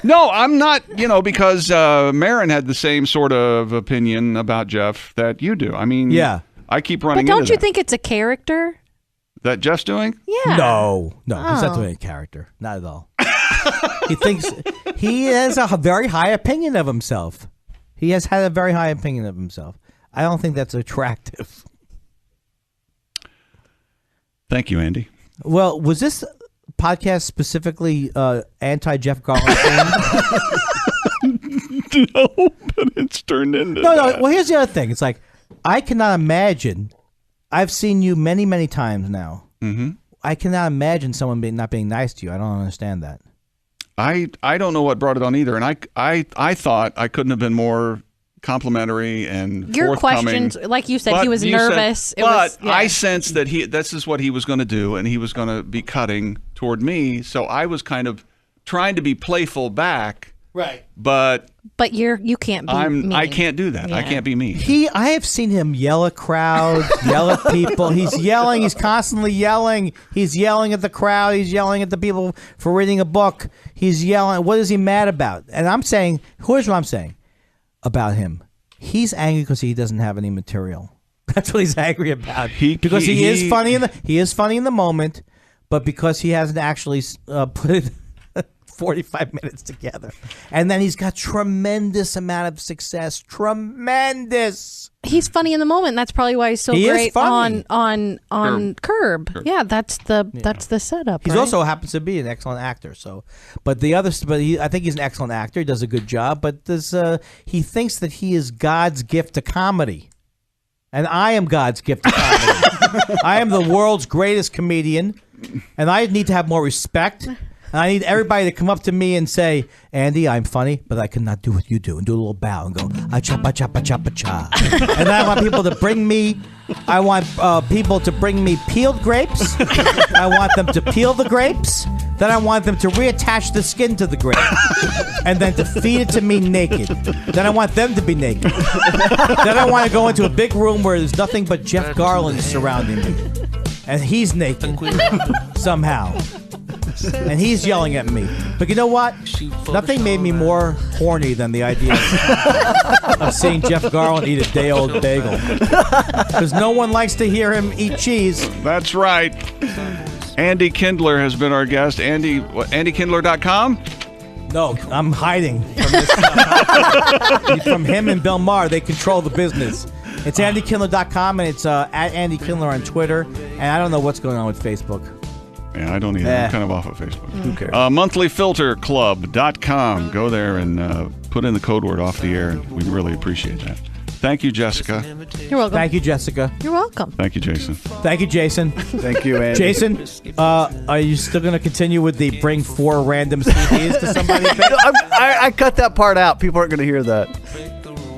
No, I'm not. Because Marin had the same sort of opinion about Jeff that you do. I mean, Yeah. I keep running. But don't into you that. think it's a character? That Jeff's doing? Yeah. No, he's not doing a character. Not at all. He has a very high opinion of himself. He has had a very high opinion of himself. I don't think that's attractive. Thank you, Andy. Well, was this podcast specifically anti-Jeff Garland? No, but it's turned into No. that. Well, here's the other thing. It's like, I cannot imagine. I've seen you many, many times now. Mm-hmm. I cannot imagine someone not being nice to you. I don't understand that. I don't know what brought it on either, and I thought I couldn't have been more complimentary and Your forthcoming. questions, like you said, But he was you said- nervous. I sensed that this is what he was going to do, and he was going to be cutting toward me. So I was kind of trying to be playful back, Right. but you can't be mean. I can't do that. I Yeah. can't be mean. I have seen him yell at crowds, yell at people. He's yelling. He's constantly yelling. He's yelling at the crowd. He's yelling at the people for reading a book. He's yelling. What is he mad about? And I'm saying, here's what I'm saying about him. He's angry because he doesn't have any material. That's what he's angry about. Because he is funny in the moment, but because he hasn't actually put 45 minutes together. And then he's got tremendous amount of success. Tremendous. He's funny in the moment. That's probably why he's so He is great funny. on Curb. Yeah, that's the setup. He's right? also happens to be an excellent actor. So, I think he's an excellent actor. He does a good job. But he thinks that he is God's gift to comedy, and I am God's gift to comedy. I am the world's greatest comedian, and I need to have more respect. And I need everybody to come up to me and say, Andy, I'm funny, but I cannot do what you do. And do a little bow and go, cha-pa, cha-pa, cha-pa, cha. And then I want people to bring me, peeled grapes. I want them to peel the grapes. Then I want them to reattach the skin to the grape. And then to feed it to me naked. Then I want them to be naked. Then I want to go into a big room where there's nothing but Jeff Garland surrounding me. And he's naked. Somehow. And he's yelling at me. But you know what? Nothing made me more horny than the idea of seeing Jeff Garland eat a day-old bagel. Because no one likes to hear him eat cheese. That's right. Andy Kindler has been our guest. AndyKindler.com? No, I'm hiding from this stuff. From him and Bill Maher. They control the business. It's AndyKindler.com, and it's at Andy Kindler on Twitter. And I don't know what's going on with Facebook. Yeah, I don't either. I'm kind of off of Facebook. Who cares? Monthlyfilterclub.com. Go there and put in the code word off the air, and we'd really appreciate that. Thank you, Jessica. You're welcome. Thank you, Jessica. You're welcome. Thank you, Jason. Thank you, Jason. Thank you, Andy. Jason, are you still going to continue with the bring 4 random CDs to somebody? I cut that part out. People aren't going to hear that.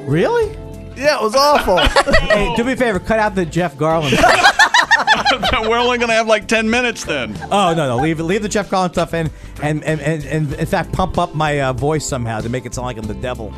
Really? Yeah, it was awful. Hey, do me a favor. Cut out the Jeff Garland. We're only going to have like 10 minutes then. Oh, no. Leave the Jeff Garland stuff in, and in fact, pump up my voice somehow to make it sound like I'm the devil.